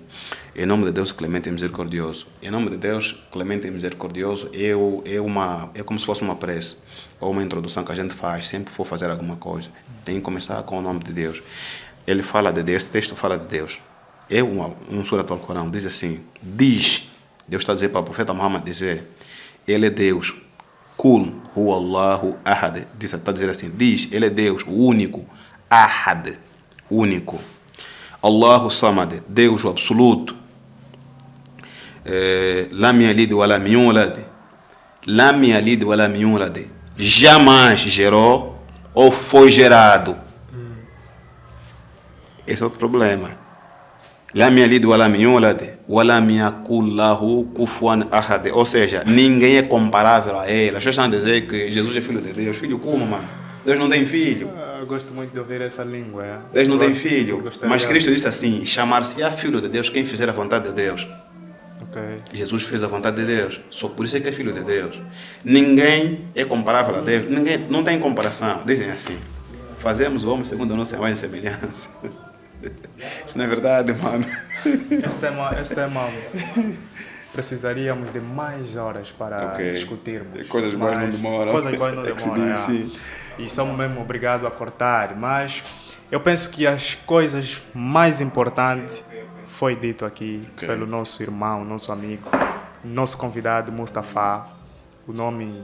em nome de Deus clemente e misericordioso. Em nome de Deus clemente e misericordioso é como se fosse uma prece ou uma introdução que a gente faz sempre que for fazer alguma coisa. Tem que começar com o nome de Deus. Ele fala de Deus, esse texto fala de Deus. É um surat do Alcorão, diz assim: Deus está a dizer para o profeta Muhammad dizer: ele é Deus. Kul huwa Allahu ahad. Está a dizer assim: diz, ele é Deus, o único. Ahad, único. Allahu samad, Deus o absoluto. Lam yalid wa lam yulad. Lam yalid wa lam yulad. Jamais gerou ou foi gerado. Esse é outro problema. Lam yalid wa lam yulad wa lam yakul lahu kufuwan ahad. Ou seja, ninguém é comparável a ele. As pessoas estão a dizer que Jesus é filho de Deus. Filho como, mano? Deus não tem filho. Eu gosto muito de ouvir essa língua. É? Deus não tem filho. Gostaria- Mas Cristo disse assim: chamar-se-á filho de Deus quem fizer a vontade de Deus. Ok. Jesus fez a vontade de Deus. Só por isso é que é filho de Deus. Ninguém é comparável a Deus. Ninguém, não tem comparação. Dizem assim: fazemos o homem segundo a nossa imagem e semelhança. Isso não é verdade, mano. Esse tema precisaríamos de mais horas para Ok. discutirmos. Coisas boas não demoram. Coisas boas não É que se demoram. diz, sim. E somos mesmo obrigados a cortar. Mas eu penso que as coisas mais importantes foi dito aqui Ok. pelo nosso irmão, nosso amigo, nosso convidado Mustafa. O nome...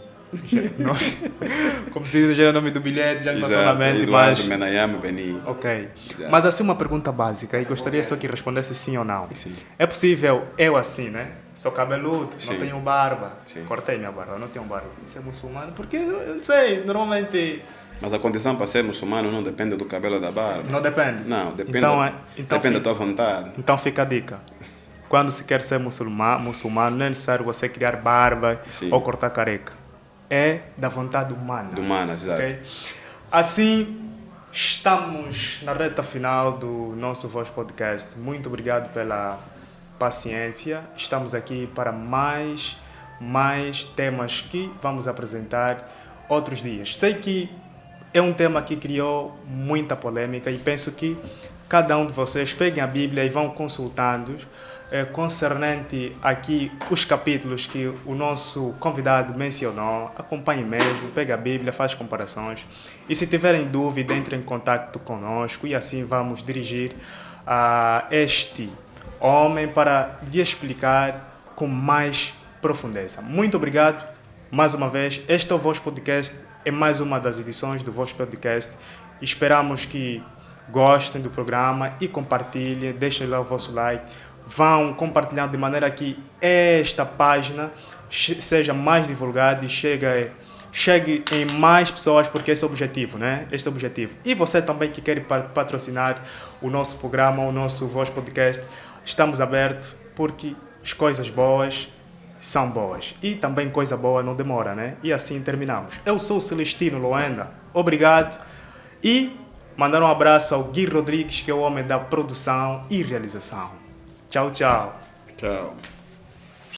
como se diz, já era o nome do bilhete, já me passou na mente, Eduardo mas... Menayam Beni. Ok. Exato. Mas assim uma pergunta básica e gostaria só que respondesse sim ou não. Sim. É possível eu assim, né? Sou cabeludo, Sim. não tenho barba. Sim. Cortei minha barba, não tenho barba. Isso é muçulmano? Porque eu não sei, normalmente Mas a condição para ser muçulmano não depende do cabelo ou da barba. não depende. Não, depende, Então depende da fica, tua vontade. então fica a dica. Quando se quer ser muçulmano, não é necessário você criar barba Sim. ou cortar careca. É da vontade humana. Do humano, exato. Ok? Assim, estamos na reta final do nosso Voz Podcast. Muito obrigado pela paciência. Estamos aqui para mais temas que vamos apresentar outros dias. Sei que é um tema que criou muita polêmica e penso que cada um de vocês peguem a Bíblia e vão consultando concernente aqui os capítulos que o nosso convidado mencionou. Acompanhe mesmo, pegue a Bíblia, faz comparações e se tiverem dúvida, entre em contato conosco e assim vamos dirigir a este homem para lhe explicar com mais profundeza. Muito obrigado mais uma vez. Este é o Voz Podcast, é mais uma das edições do Voz Podcast. Esperamos que gostem do programa e compartilhem, deixem lá o vosso like. Vão compartilhando de maneira que esta página seja mais divulgada e chegue em mais pessoas, porque esse é o objetivo, né? Este é o objetivo. E você também que quer patrocinar o nosso programa, o nosso Voz Podcast, estamos abertos porque as coisas boas são boas. E também coisa boa não demora, né? E assim terminamos. Eu sou o Celestino Loenda. Obrigado. E mandar um abraço ao Gui Rodrigues, que é o homem da produção e realização. Tchau, tchau. Tchau.